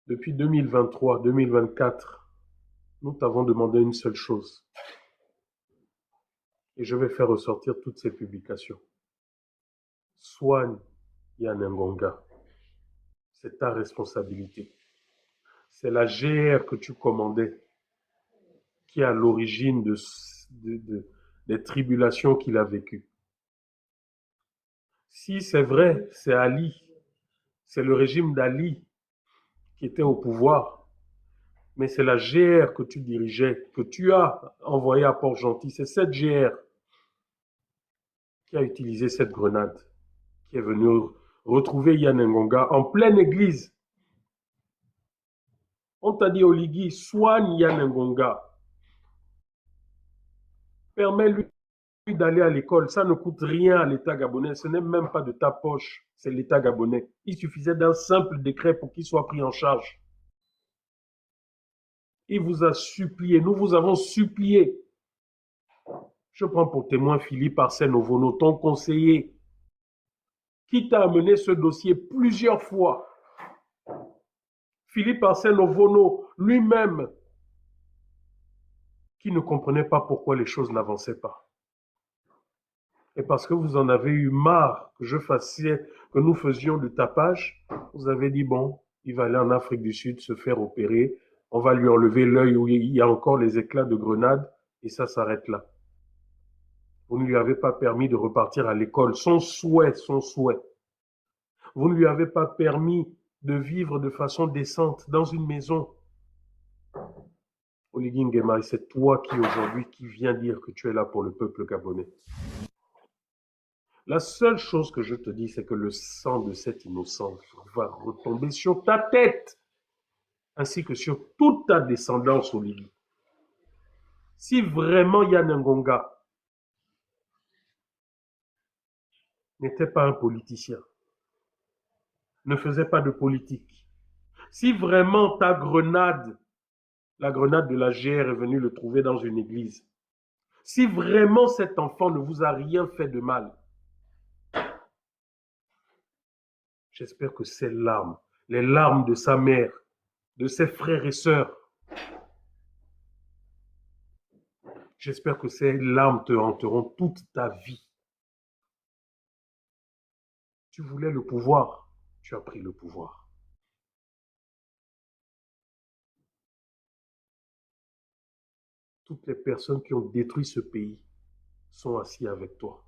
Depuis 2023, 2024, nous t'avons demandé une seule chose. Et je vais faire ressortir toutes ces publications. Soigne Yann Ngonga. C'est ta responsabilité. C'est la GR que tu commandais qui est à l'origine des tribulations qu'il a vécues. Si c'est vrai, c'est Ali, c'est le régime d'Ali qui était au pouvoir, mais c'est la GR que tu dirigeais, que tu as envoyée à Port-Gentil. C'est cette GR qui a utilisé cette grenade, qui est venue retrouver Yann Ngonga en pleine église. On t'a dit, Oligui, soigne Yann Ngonga. Permets-lui d'aller à l'école. Ça ne coûte rien à l'État gabonais. Ce n'est même pas de ta poche. C'est l'État gabonais. Il suffisait d'un simple décret pour qu'il soit pris en charge. Il vous a supplié. Nous vous avons supplié. Je prends pour témoin Philippe Arsène Ovono, ton conseiller, qui t'a amené ce dossier plusieurs fois. Philippe Arsène Ovono lui-même, qui ne comprenait pas pourquoi les choses n'avançaient pas. Et parce que vous en avez eu marre que nous faisions du tapage, vous avez dit, bon, il va aller en Afrique du Sud se faire opérer, on va lui enlever l'œil où il y a encore les éclats de grenade, et ça s'arrête là. Vous ne lui avez pas permis de repartir à l'école, son souhait. Vous ne lui avez pas permis de vivre de façon décente dans une maison. Oligui Nguema, c'est toi qui aujourd'hui qui viens dire que tu es là pour le peuple gabonais. La seule chose que je te dis, c'est que le sang de cet innocent va retomber sur ta tête, ainsi que sur toute ta descendance, Oligui. Si vraiment Yann Ngonga n'était pas un politicien, ne faisait pas de politique, si vraiment ta grenade, la grenade de la GR est venue le trouver dans une église, si vraiment cet enfant ne vous a rien fait de mal, j'espère que ces larmes, les larmes de sa mère, de ses frères et sœurs, j'espère que ces larmes te hanteront toute ta vie. Tu voulais le pouvoir, tu as pris le pouvoir. Toutes les personnes qui ont détruit ce pays sont assises avec toi.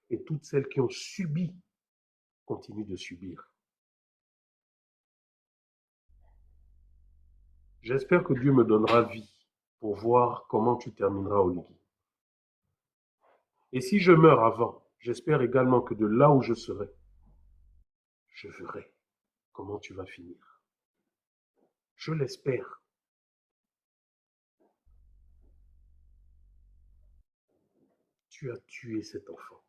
Et toutes celles qui ont subi continuent de subir. J'espère que Dieu me donnera vie pour voir comment tu termineras, Oligui. Et si je meurs avant, j'espère également que de là où je serai, je verrai comment tu vas finir. Je l'espère. Tu as tué cet enfant.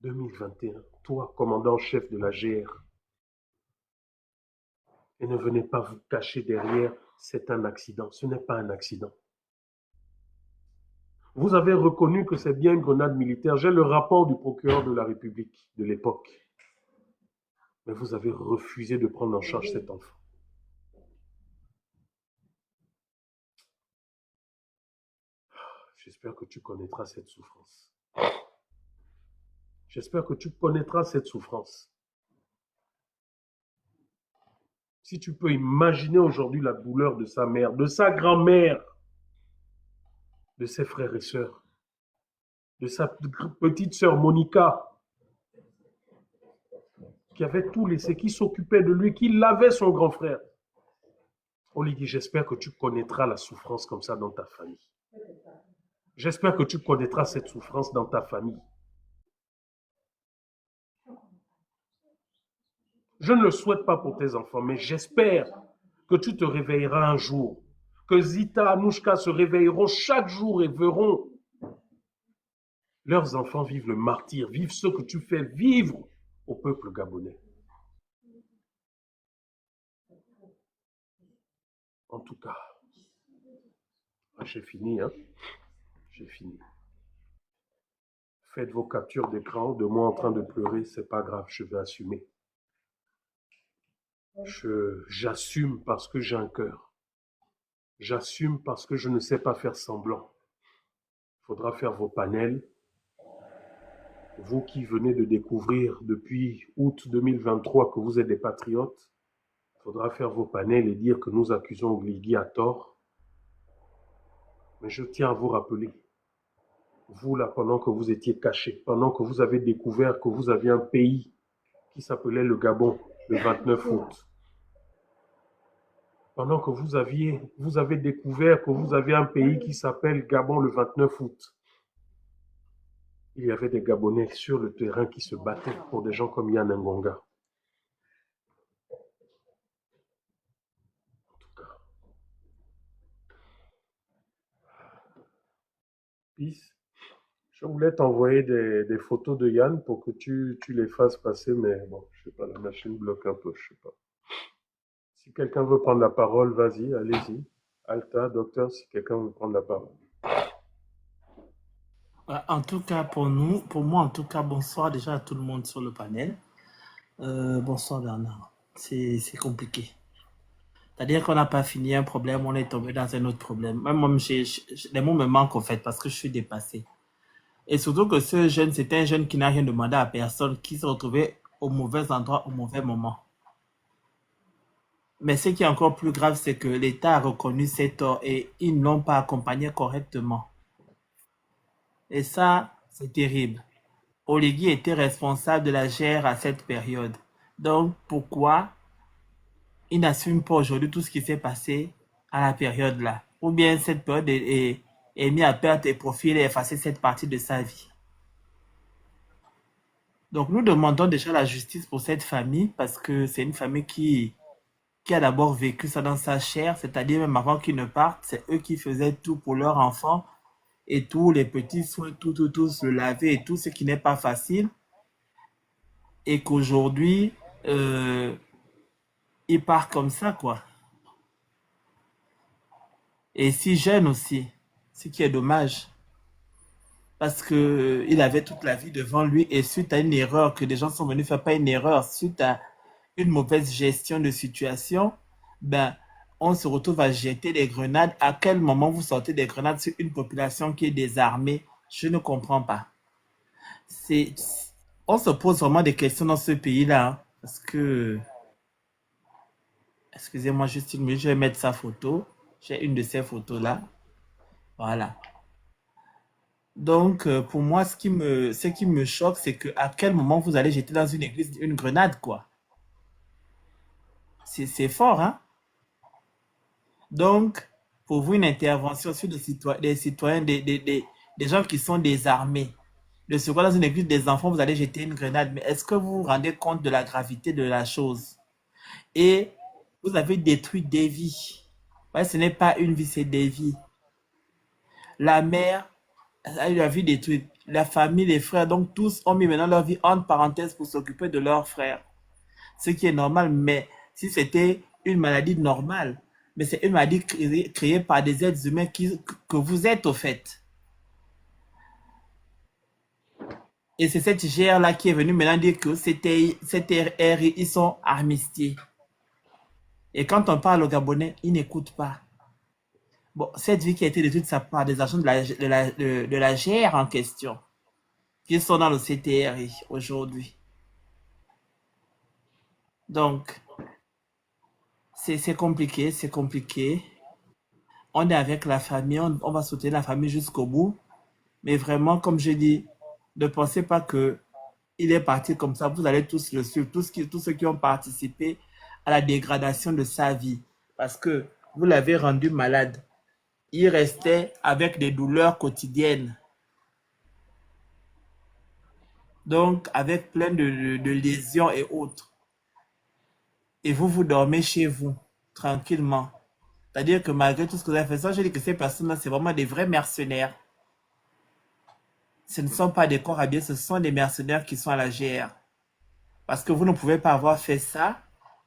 2021, toi, commandant-chef de la GR, et ne venez pas vous cacher derrière, c'est un accident. Ce n'est pas un accident. Vous avez reconnu que c'est bien une grenade militaire. J'ai le rapport du procureur de la République de l'époque. Mais vous avez refusé de prendre en charge cet enfant. J'espère que tu connaîtras cette souffrance. J'espère que tu connaîtras cette souffrance. Si tu peux imaginer aujourd'hui la douleur de sa mère, de sa grand-mère, de ses frères et sœurs, de sa petite sœur Monica, qui avait tout laissé, qui s'occupait de lui, qui lavait son grand frère. Oligui, j'espère que tu connaîtras la souffrance comme ça dans ta famille. J'espère que tu connaîtras cette souffrance dans ta famille. Je ne le souhaite pas pour tes enfants, mais j'espère que tu te réveilleras un jour, que Zita, Anouchka se réveilleront chaque jour et verront leurs enfants vivre le martyre, vivre ce que tu fais vivre au peuple gabonais. En tout cas, j'ai fini, hein? J'ai fini. Faites vos captures d'écran de moi en train de pleurer, c'est pas grave, je vais assumer. J'assume parce que j'ai un cœur. J'assume parce que je ne sais pas faire semblant. Il faudra faire vos panels. Vous qui venez de découvrir depuis août 2023 que vous êtes des patriotes, il faudra faire vos panels et dire que nous accusons Oligui à tort. Mais je tiens à vous rappeler, vous là, pendant que vous étiez cachés, pendant que vous avez découvert que vous aviez un pays qui s'appelait le Gabon le 29 août, pendant que vous avez découvert que vous avez un pays qui s'appelle Gabon le 29 août, il y avait des Gabonais sur le terrain qui se battaient pour des gens comme Yann Ngonga. En tout cas, peace. Je voulais t'envoyer des photos de Yann pour que tu les fasses passer, mais bon, je sais pas, la machine bloque un peu, je sais pas. Si quelqu'un veut prendre la parole, vas-y, allez-y. Alta, docteur, si quelqu'un veut prendre la parole. En tout cas, pour moi, en tout cas, bonsoir déjà à tout le monde sur le panel. Bonsoir Bernard. C'est compliqué. C'est-à-dire qu'on n'a pas fini un problème, on est tombé dans un autre problème. Même moi, les mots me manquent en fait parce que je suis dépassé. Et surtout que ce jeune, c'était un jeune qui n'a rien demandé à personne, qui se retrouvait au mauvais endroit, au mauvais moment. Mais ce qui est encore plus grave, c'est que l'État a reconnu ses torts et ils ne l'ont pas accompagné correctement. Et ça, c'est terrible. Oligui était responsable de la GR à cette période. Donc, pourquoi il n'assume pas aujourd'hui tout ce qui s'est passé à la période là? Ou bien cette période est mise à perte et profit et effacer cette partie de sa vie. Donc, nous demandons déjà la justice pour cette famille parce que c'est une famille qui a d'abord vécu ça dans sa chair, c'est-à-dire même avant qu'ils ne partent, c'est eux qui faisaient tout pour leur enfant et tous les petits soins, tout, se laver et tout ce qui n'est pas facile. Et qu'aujourd'hui, il part comme ça, quoi. Et si jeune aussi, ce qui est dommage. Parce que il avait toute la vie devant lui et suite à une erreur que des gens sont venus faire, pas une erreur, suite à une mauvaise gestion de situation, ben, on se retrouve à jeter des grenades. À quel moment vous sortez des grenades sur une population qui est désarmée? Je ne comprends pas. On se pose vraiment des questions dans ce pays-là, hein, parce que, excusez-moi juste une minute, je vais mettre sa photo. J'ai une de ces photos-là. Voilà. Donc, pour moi, ce qui me choque, c'est que à quel moment vous allez jeter dans une église une grenade, quoi. c'est fort, hein? Donc, pour vous, une intervention sur des citoyens, des gens qui sont désarmés. De ce quoi, dans une église des enfants, vous allez jeter une grenade. Mais est-ce que vous vous rendez compte de la gravité de la chose? Et vous avez détruit des vies. Ouais, ce n'est pas une vie, c'est des vies. La mère a eu la vie détruite. La famille, les frères, donc tous ont mis maintenant leur vie entre parenthèses pour s'occuper de leurs frères. Ce qui est normal, mais si c'était une maladie normale, mais c'est une maladie créée par des êtres humains que vous êtes au fait. Et c'est cette GR-là qui est venue maintenant dire que c'était RI, ils sont armistiés. Et quand on parle aux Gabonais, ils n'écoutent pas. Bon, cette vie qui a été détruite, ça part des agents de la GR en question, qui sont dans le CTRI aujourd'hui. Donc, c'est compliqué, c'est compliqué. On est avec la famille, on va soutenir la famille jusqu'au bout. Mais vraiment, comme je dis, ne pensez pas que il est parti comme ça. Vous allez tous le suivre, tous ceux qui ont participé à la dégradation de sa vie. Parce que vous l'avez rendu malade. Il restait avec des douleurs quotidiennes. Donc, avec plein de lésions et autres. Et vous dormez chez vous, tranquillement. C'est-à-dire que malgré tout ce que vous avez fait, ça, je dis que ces personnes-là, c'est vraiment des vrais mercenaires. Ce ne sont pas des corps habillés, ce sont des mercenaires qui sont à la GR. Parce que vous ne pouvez pas avoir fait ça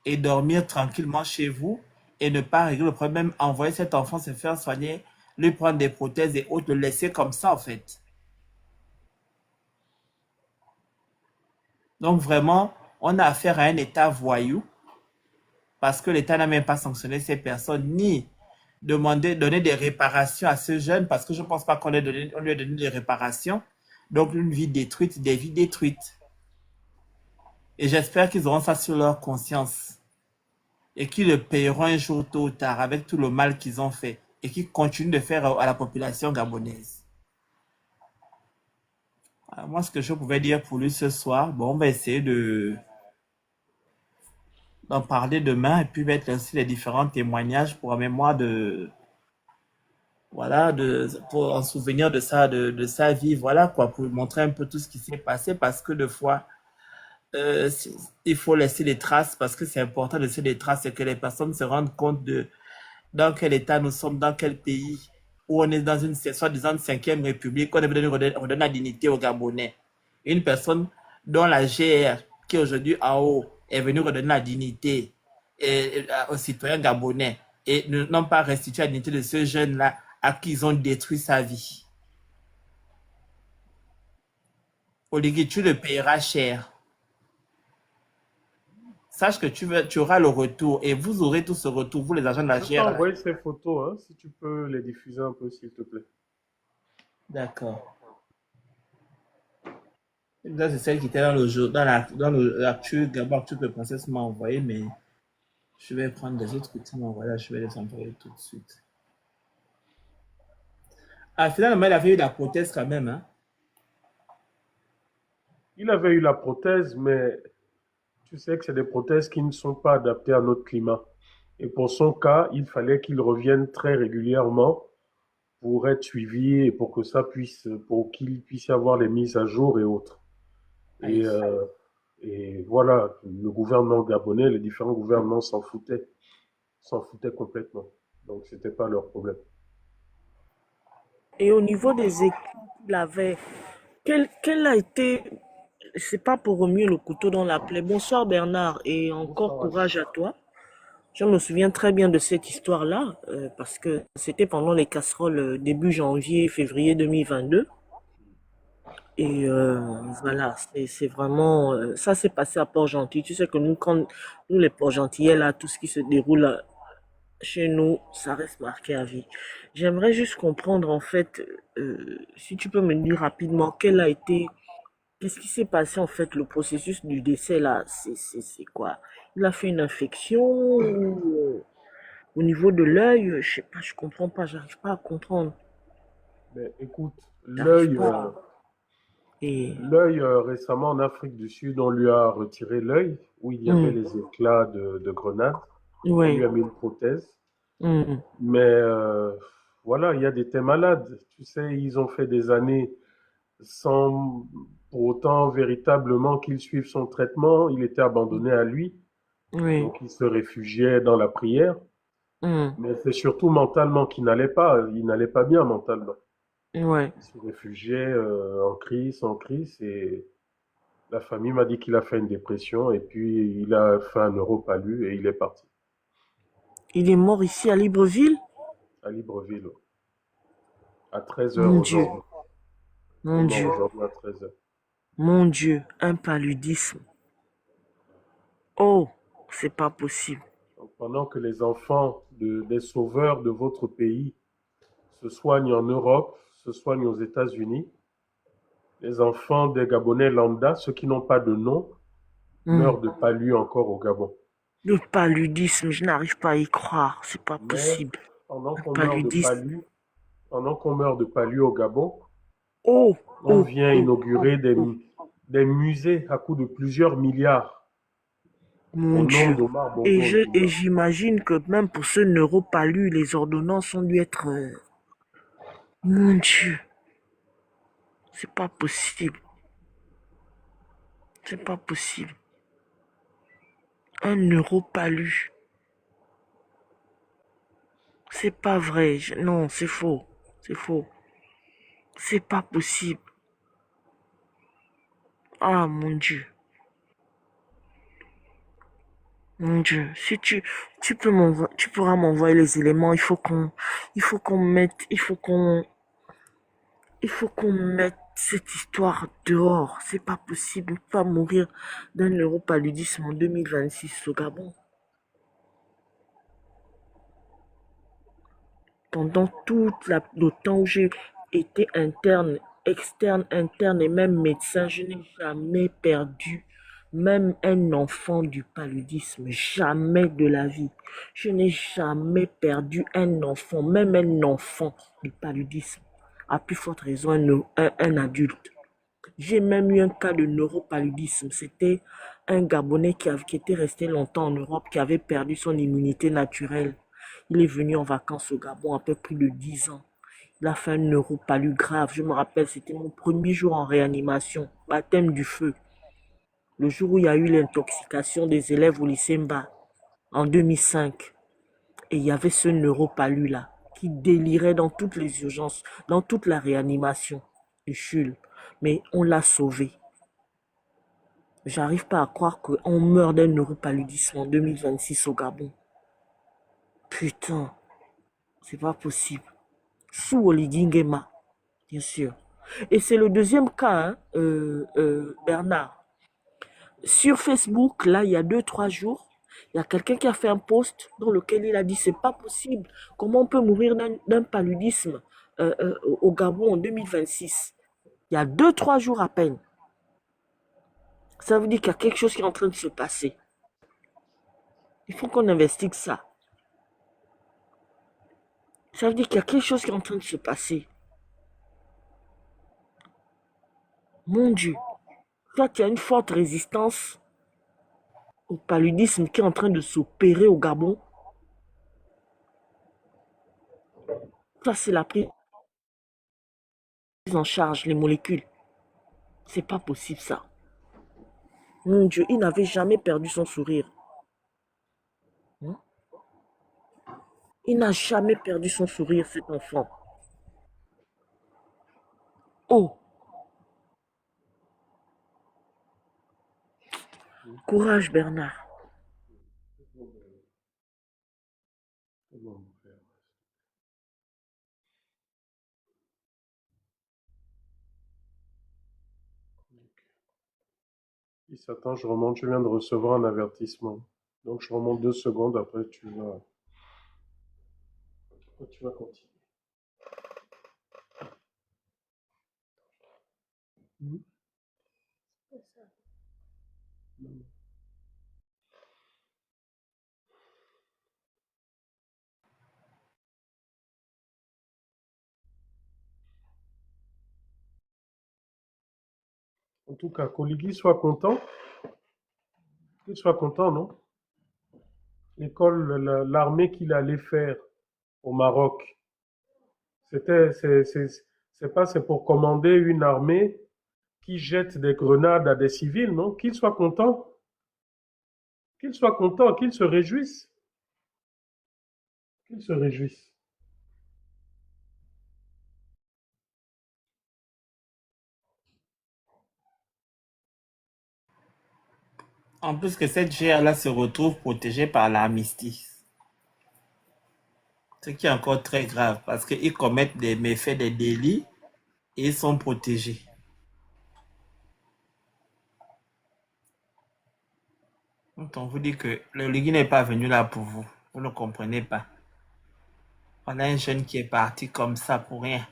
et dormir tranquillement chez vous et ne pas régler le problème, envoyer cet enfant se faire soigner, lui prendre des prothèses et autres, le laisser comme ça, en fait. Donc, vraiment, on a affaire à un État voyou parce que l'État n'a même pas sanctionné ces personnes, ni donner des réparations à ce jeune, parce que je ne pense pas qu'on lui ait donné des réparations. Donc, une vie détruite, des vies détruites. Et j'espère qu'ils auront ça sur leur conscience et qu'ils le payeront un jour tôt ou tard avec tout le mal qu'ils ont fait et qu'ils continuent de faire à la population gabonaise. Alors, moi, ce que je pouvais dire pour lui ce soir, bon, on va essayer d'en parler demain et puis mettre aussi les différents témoignages pour la mémoire voilà, pour en souvenir de ça, de sa vie, voilà quoi, pour montrer un peu tout ce qui s'est passé parce que des fois, il faut laisser des traces parce que c'est important de laisser des traces et que les personnes se rendent compte de dans quel état nous sommes, dans quel pays, où on est dans une soi-disant 5e République, on est venu redonner la dignité aux Gabonais. Une personne dont la GR, qui est aujourd'hui en haut, est venue redonner la dignité aux citoyens gabonais et n'ont pas restitué la dignité de ce jeune-là à qui ils ont détruit sa vie. Oligui, tu le payeras cher. Sache que tu auras le retour et vous aurez tout ce retour, vous les agents de la Je t'ai GR. envoyé ces photos, hein, si tu peux les diffuser un peu, s'il te plaît. D'accord. Là, c'est celle qui était dans le jeu, dans l'actu, Gabon Actu que Princesse m'a envoyé, mais je vais prendre les autres que tu m'as envoyé, je vais les envoyer tout de suite. Ah, finalement, il avait eu la prothèse quand même, hein. Il avait eu la prothèse, mais tu sais que c'est des prothèses qui ne sont pas adaptées à notre climat. Et pour son cas, il fallait qu'il revienne très régulièrement pour être suivi et pour qu'il puisse y avoir les mises à jour et autres. Aïe. Et, euh, et voilà, le gouvernement gabonais, les différents gouvernements s'en foutaient complètement. Donc c'était pas leur problème. Et au niveau des équipes qu'il avait, quel a été, c'est pas pour remuer le couteau dans la plaie. Bonsoir Bernard et encore courage à toi. Je me souviens très bien de cette histoire-là parce que c'était pendant les casseroles début janvier, février 2022. Et voilà, c'est vraiment ça s'est passé à Port-Gentil. Tu sais que nous les Port-Gentillais là, tout ce qui se déroule chez nous, ça reste marqué à vie. J'aimerais juste comprendre en fait, si tu peux me dire rapidement qu'est-ce qui s'est passé en fait, le processus du décès là, c'est quoi? Il a fait une infection ou, au niveau de l'œil, je sais pas, je comprends pas, j'arrive pas à comprendre, Mais écoute, j'arrive pas. Et récemment en Afrique du Sud, on lui a retiré l'œil où il y avait hum, les éclats de grenades. On lui Ouais. a mis une prothèse. Mhm. Mais voilà, il y a des thèmes malades. Tu sais, ils ont fait des années sans pour autant véritablement qu'il suive son traitement. Il était abandonné à lui. Oui. Donc il se réfugiait dans la prière. Mhm. Mais c'est surtout mentalement qu'il n'allait pas. Il n'allait pas bien mentalement. Ouais. Il se réfugiait en crise. Et la famille m'a dit qu'il a fait une dépression. Et puis il a fait un Europalu et il est parti Il est mort ici à Libreville? à Libreville à 13 heures Mon Dieu. aujourd'hui. Il est Mon mort Dieu. aujourd'hui à 13 heures. Mon Dieu. Un paludisme. Oh, c'est pas possible. Donc, pendant que les enfants des sauveurs de votre pays se soignent en Europe, se soignent aux États-Unis, les enfants des Gabonais lambda, ceux qui n'ont pas de nom, Mhm. meurent de palu encore au Gabon. Le paludisme, je n'arrive pas à y croire. C'est pas Mais possible. pendant Un qu'on meurt de paludisme. palu, pendant qu'on meurt de palu au Gabon, Oh, on oh, vient oh, inaugurer oh. des musées à coût de plusieurs milliards Mon au nom Dieu. d'Omar Et Bongo je, et Ondimba. j'imagine que même pour ce neuropalu, les ordonnances ont dû être... Mon Dieu. C'est pas possible. C'est pas possible. Un neuropalu. C'est pas vrai. Non, c'est faux. C'est faux. C'est pas possible. Ah, mon Dieu. Mon Dieu. Si tu peux tu pourras m'envoyer les éléments. Il faut qu'on mette, il faut qu'on mette cette histoire dehors. C'est pas possible. On peut pas mourir d'un neuropaludisme en 2026 au Gabon. Pendant le temps où j'ai été interne, externe, interne et même médecin, je n'ai jamais perdu même un enfant du paludisme. Jamais de la vie. Je n'ai jamais perdu un enfant, même un enfant du paludisme. À plus forte raison, un adulte. J'ai même eu un cas de neuropaludisme. C'était un Gabonais qui était resté longtemps en Europe, qui avait perdu son immunité naturelle. Il est venu en vacances au Gabon après plus de 10 ans. Il a fait un neuropalu grave. Je me rappelle, c'était mon premier jour en réanimation, baptême du feu. Le jour où il y a eu l'intoxication des élèves au lycée Mba, en 2005. Et il y avait ce neuropalu là, qui délirait dans toutes les urgences, dans toute la réanimation du CHUL. Mais on l'a sauvé. J'arrive pas à croire qu'on meurt d'un neuropaludisme en 2026 au Gabon. Putain, c'est pas possible. Sous Oligingema, bien sûr. Et c'est le deuxième cas, hein, Bernard. Sur Facebook, là, il y a 2, 3 jours, il y a quelqu'un qui a fait un post dans lequel il a dit c'est pas possible. Comment on peut mourir d'un paludisme au Gabon en 2026? Il y a 2, 3 jours à peine. Ça veut dire qu'il y a quelque chose qui est en train de se passer. Il faut qu'on investigue ça. Ça veut dire qu'il y a quelque chose qui est en train de se passer. Mon Dieu. Toi, tu as une forte résistance au paludisme qui est en train de s'opérer au Gabon. Ça, c'est la prise en charge, les molécules. C'est pas possible, ça. Mon Dieu, il n'avait jamais perdu son sourire. Hein? Il n'a jamais perdu son sourire, cet enfant. Oh, courage, Bernard. Comment faire? Il s'attend, je remonte, je viens de recevoir un avertissement. Donc je remonte 2 secondes, après tu vas continuer. Mhm. En tout cas, qu'Oligui soit content, qu'il soit content, non? l'armée qu'il allait faire au Maroc. C'est pour commander une armée qui jette des grenades à des civils, non? Qu'il soit content, qu'il se réjouisse, qu'il se réjouisse. En plus que cette GR-là se retrouve protégée par l'armistice. Ce qui est encore très grave parce qu'ils commettent des méfaits, des délits et ils sont protégés. Donc on vous dit que le Légui n'est pas venu là pour vous. Vous ne comprenez pas. On a un jeune qui est parti comme ça pour rien.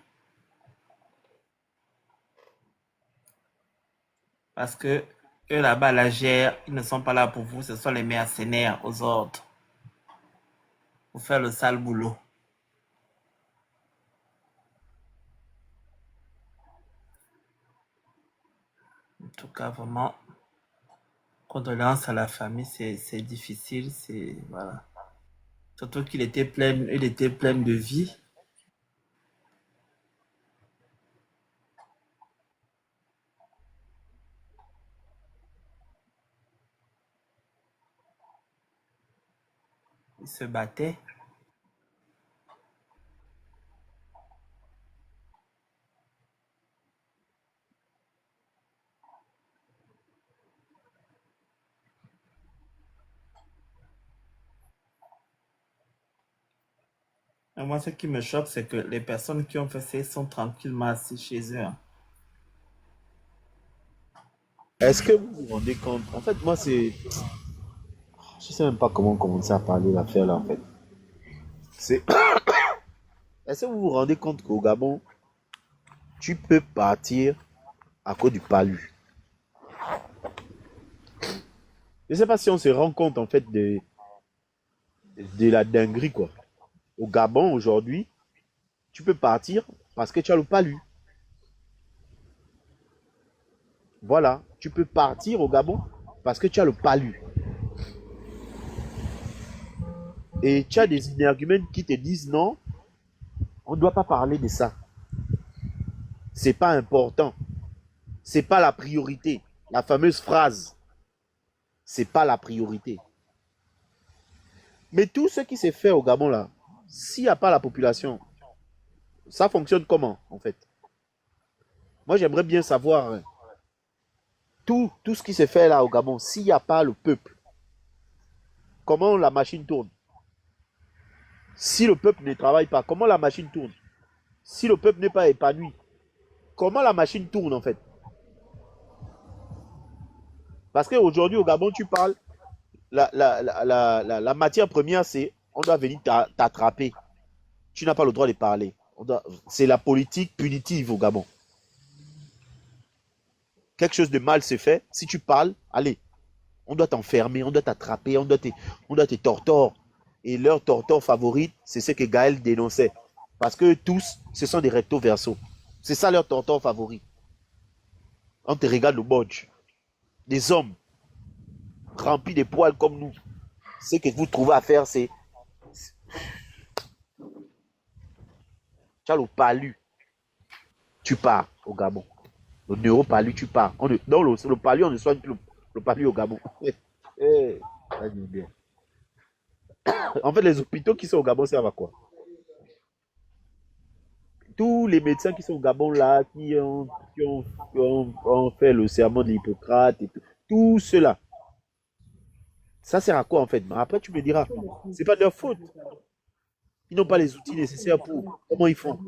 Parce que eux là-bas, la GR, ils ne sont pas là pour vous. Ce sont les mercenaires aux ordres. Pour faire le sale boulot. En tout cas, vraiment, condoléances à la famille, c'est difficile, c'est voilà. Surtout qu'il était il était plein de vie. Il se battait. Et moi, ce qui me choque, c'est que les personnes qui ont fait ça sont tranquillement assis chez eux. Hein. Est-ce que vous vous rendez compte? En fait, moi, c'est. Je sais même pas comment commencer à parler de l'affaire là, en fait. C'est. Est-ce que vous vous rendez compte qu'au Gabon, tu peux partir à cause du palu? Je sais pas si on se rend compte, en fait, de la dinguerie, quoi. Au Gabon, aujourd'hui, tu peux partir parce que tu as le palu. Voilà, tu peux partir au Gabon parce que tu as le palu. Et tu as des énergumènes qui te disent non, on ne doit pas parler de ça. C'est pas important. C'est pas la priorité. La fameuse phrase, c'est pas la priorité. Mais tout ce qui s'est fait au Gabon là, s'il n'y a pas la population, ça fonctionne comment en fait? Moi j'aimerais bien savoir tout ce qui s'est fait là au Gabon, s'il n'y a pas le peuple, comment la machine tourne? Si le peuple ne travaille pas, comment la machine tourne? Si le peuple n'est pas épanoui, comment la machine tourne en fait? Parce qu'aujourd'hui au Gabon, tu parles, la matière première, c'est on doit venir t'attraper. Tu n'as pas le droit de parler. C'est la politique punitive au Gabon. Quelque chose de mal s'est fait. Si tu parles, allez, on doit t'enfermer, on doit t'attraper, on doit te tortore. Et leur torture favorite, c'est ce que Gaël dénonçait. Parce que tous, ce sont des recto verso. C'est ça leur torture favori. On te regarde le bodge. Des hommes remplis de poils comme nous. Ce que vous trouvez à faire, c'est... Tu as le palu. Tu pars au Gabon. Le neuropalu, tu pars. Dans le palu, on ne soigne plus le palu au Gabon. Ça dit bien. En fait, les hôpitaux qui sont au Gabon servent à quoi? Tous les médecins qui sont au Gabon là, ont fait le serment de l'Hippocrate et tout cela, ça sert à quoi en fait? Après, tu me diras, c'est pas de leur faute. Ils n'ont pas les outils nécessaires pour. Comment ils font?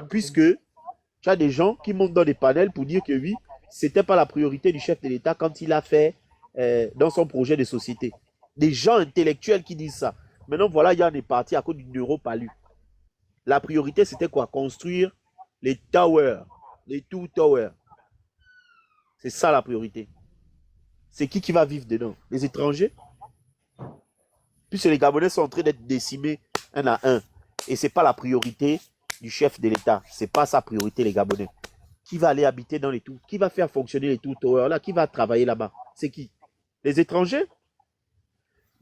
Puisque tu as des gens qui montent dans des panels pour dire que oui, c'était pas la priorité du chef de l'État quand il a fait dans son projet de société. Des gens intellectuels qui disent ça. Maintenant, voilà, Yann est parti à cause du neuropalu. La priorité, c'était quoi? Construire les towers, les two towers. C'est ça la priorité. C'est qui va vivre dedans? Les étrangers? Puisque les Gabonais sont en train d'être décimés un à un. Et ce n'est pas la priorité du chef de l'État. Ce n'est pas sa priorité, les Gabonais. Qui va aller habiter dans les two? Qui va faire fonctionner les two towers là? Qui va travailler là-bas? C'est qui? Les étrangers?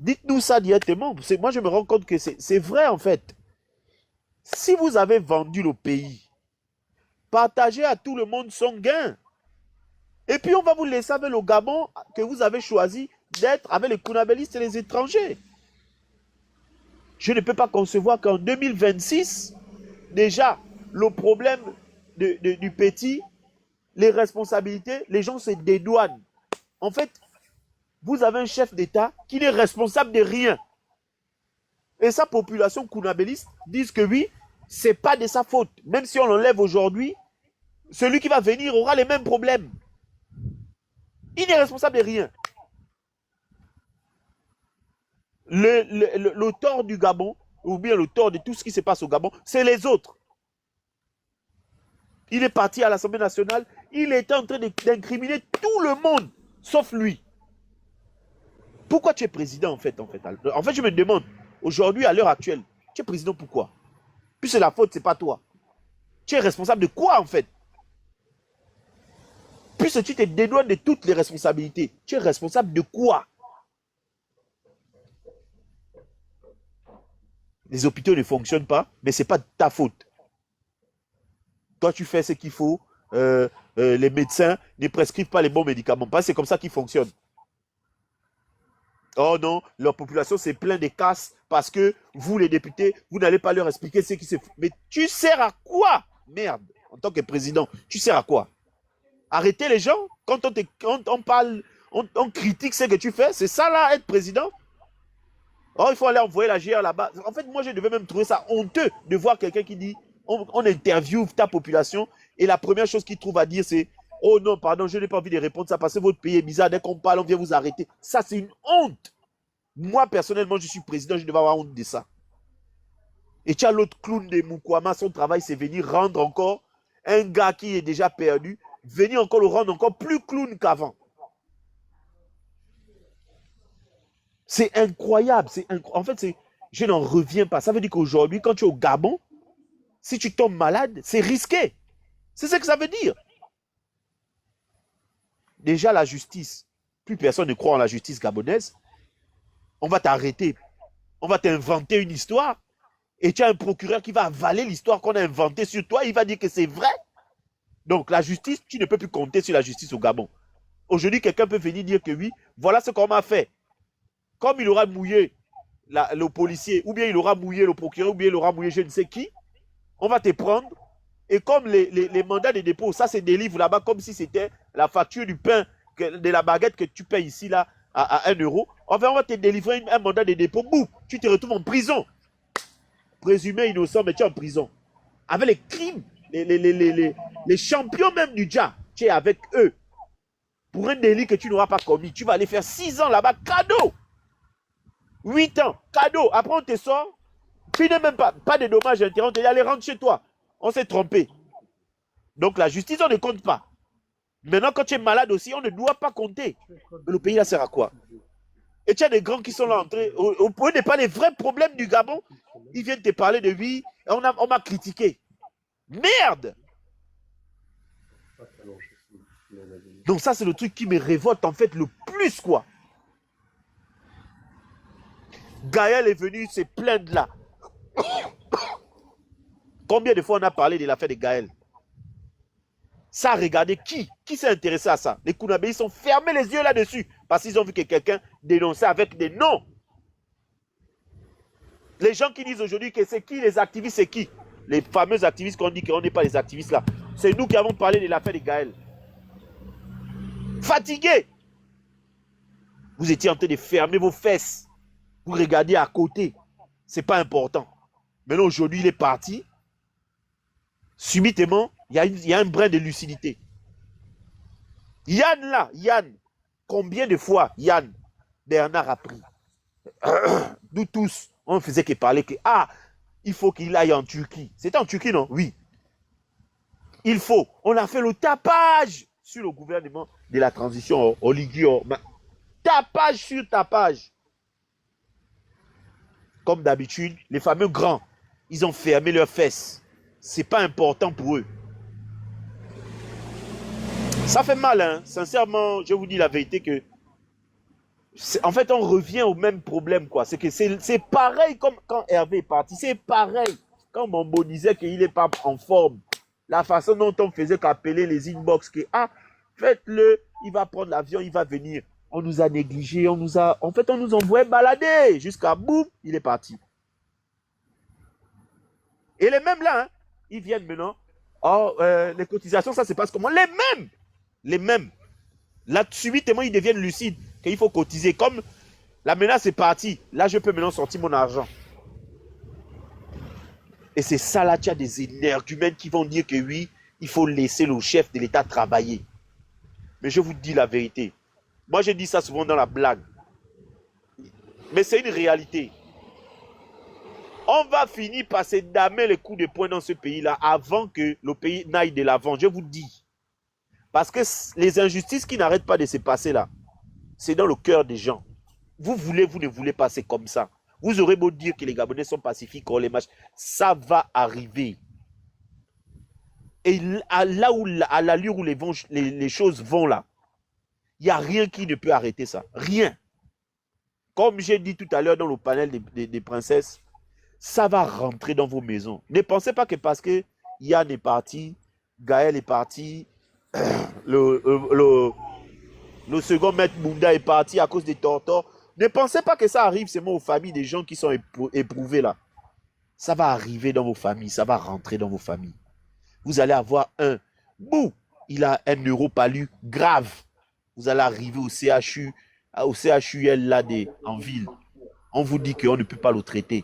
Dites-nous ça directement. Moi, je me rends compte que c'est vrai, en fait. Si vous avez vendu le pays, partagez à tout le monde son gain. Et puis, on va vous laisser avec le Gabon que vous avez choisi d'être avec les Kounabélistes et les étrangers. Je ne peux pas concevoir qu'en 2026, déjà, le problème du petit, les responsabilités, les gens se dédouanent. En fait, vous avez un chef d'État qui n'est responsable de rien. Et sa population kounabéliste disent que oui, c'est pas de sa faute. Même si on l'enlève aujourd'hui, celui qui va venir aura les mêmes problèmes. Il n'est responsable de rien. Le tort du Gabon, ou bien le tort de tout ce qui se passe au Gabon, c'est les autres. Il est parti à l'Assemblée nationale, il était en train d'incriminer tout le monde, sauf lui. Pourquoi tu es président en fait, je me demande, aujourd'hui, à l'heure actuelle, tu es président pourquoi? Puis c'est la faute, c'est pas toi. Tu es responsable de quoi en fait? Puisque tu te dédouanes de toutes les responsabilités, tu es responsable de quoi? Les hôpitaux ne fonctionnent pas, mais ce n'est pas ta faute. Toi, tu fais ce qu'il faut. Les médecins ne prescrivent pas les bons médicaments. Parce que c'est comme ça qu'ils fonctionnent. Oh non, leur population c'est plein de casses parce que vous, les députés, vous n'allez pas leur expliquer ce qui se fait. Mais tu sers à quoi? Merde, en tant que président, tu sers à quoi? Arrêter les gens quand on parle, on critique ce que tu fais. C'est ça là, être président? Oh, il faut aller envoyer la GR là-bas. En fait, moi, je devais même trouver ça honteux de voir quelqu'un qui dit on interviewe ta population et la première chose qu'il trouve à dire, c'est oh non, pardon, je n'ai pas envie de répondre ça parce que votre pays est bizarre. Dès qu'on parle, on vient vous arrêter. Ça, c'est une honte. Moi, personnellement, je suis président, je devais avoir honte de ça. Et tu as l'autre clown de Mukwama, son travail, c'est venir rendre encore un gars qui est déjà perdu, venir encore le rendre encore plus clown qu'avant. C'est incroyable. En fait, je n'en reviens pas. Ça veut dire qu'aujourd'hui, quand tu es au Gabon, si tu tombes malade, c'est risqué. C'est ce que ça veut dire. Déjà, la justice, plus personne ne croit en la justice gabonaise. On va t'arrêter. On va t'inventer une histoire. Et tu as un procureur qui va avaler l'histoire qu'on a inventée sur toi. Il va dire que c'est vrai. Donc, la justice, tu ne peux plus compter sur la justice au Gabon. Aujourd'hui, quelqu'un peut venir dire que oui, voilà ce qu'on m'a fait. Comme il aura mouillé le policier, ou bien il aura mouillé le procureur, ou bien il aura mouillé je ne sais qui, on va te prendre. Et comme les mandats de dépôt, ça se délivre là-bas comme si c'était la facture du pain, de la baguette que tu payes ici là à 1 euro. On va te délivrer un mandat de dépôt. Boum, tu te retrouves en prison. Présumé innocent, mais tu es en prison. Avec les crimes, les champions même du Dja, tu es avec eux. Pour un délit que tu n'auras pas commis, tu vas aller faire 6 ans là-bas, cadeau. 8 ans, cadeau. Après, on te sort. Tu n'es même pas de dommages intérêts. On te dit, allez, rentre chez toi. On s'est trompé. Donc, la justice, on ne compte pas. Maintenant, quand tu es malade aussi, on ne doit pas compter. Mais le pays, là, sert à quoi? Et tu as des grands qui sont là entrés. Au point n'est pas les vrais problèmes du Gabon. Ils viennent te parler de vie. Et on m'a critiqué. Merde! Donc, ça, c'est le truc qui me révolte, en fait, le plus, quoi. Gaël est venu se plaindre là. Combien de fois on a parlé de l'affaire de Gaël? Ça a regardé qui? Qui s'est intéressé à ça? Les Kounabéis sont fermés les yeux là-dessus parce qu'ils ont vu que quelqu'un dénonçait avec des noms. Les gens qui disent aujourd'hui que c'est qui les activistes, c'est qui? Les fameux activistes qu'on dit qu'on n'est pas les activistes là. C'est nous qui avons parlé de l'affaire de Gaël. Fatigués. Vous étiez en train de fermer vos fesses. Vous regardez à côté. C'est pas important. Maintenant, aujourd'hui, il est parti. Subitement, il y a un brin de lucidité. Yann là, Yann, combien de fois Yann, Bernard a pris? Nous tous, on ne faisait que parler que, il faut qu'il aille en Turquie. C'était en Turquie, non? Oui. Il faut. On a fait le tapage sur le gouvernement de la transition Oligui. Tapage sur tapage. Comme d'habitude, les fameux grands, ils ont fermé leurs fesses. C'est pas important pour eux. Ça fait mal, hein. Sincèrement, je vous dis la vérité que En fait, on revient au même problème, quoi. C'est que c'est pareil comme quand Hervé est parti. C'est pareil. Quand Mambo disait qu'il n'est pas en forme, la façon dont on faisait qu'appeler les inbox, que faites-le, il va prendre l'avion, il va venir. On nous a négligés, en fait, on nous envoyait balader jusqu'à boum, il est parti. Et les mêmes là, hein, ils viennent maintenant. Oh, les cotisations, ça se passe comment? Les mêmes. Là, subitement, ils deviennent lucides qu'il faut cotiser. Comme la menace est partie, là, je peux maintenant sortir mon argent. Et c'est ça, là, tu as des énergumènes qui vont dire que oui, il faut laisser le chef de l'État travailler. Mais je vous dis la vérité. Moi, je dis ça souvent dans la blague. Mais c'est une réalité. On va finir par se damer les coups de poing dans ce pays-là avant que le pays n'aille de l'avant. Je vous dis. Parce que les injustices qui n'arrêtent pas de se passer là, c'est dans le cœur des gens. Vous ne voulez pas, c'est comme ça. Vous aurez beau dire que les Gabonais sont pacifiques, les matchs, ça va arriver. Et à l'allure où les choses vont là, il n'y a rien qui ne peut arrêter ça. Rien. Comme j'ai dit tout à l'heure dans le panel des princesses, ça va rentrer dans vos maisons. Ne pensez pas que parce que Yann est parti, Gaël est parti, le second maître Munda est parti à cause des tortors. Ne pensez pas que ça arrive seulement aux familles des gens qui sont éprouvés là. Ça va arriver dans vos familles, ça va rentrer dans vos familles. Vous allez avoir il a un neuropalu grave. Vous allez arriver au CHU, au CHUL là en ville. On vous dit qu'on ne peut pas le traiter.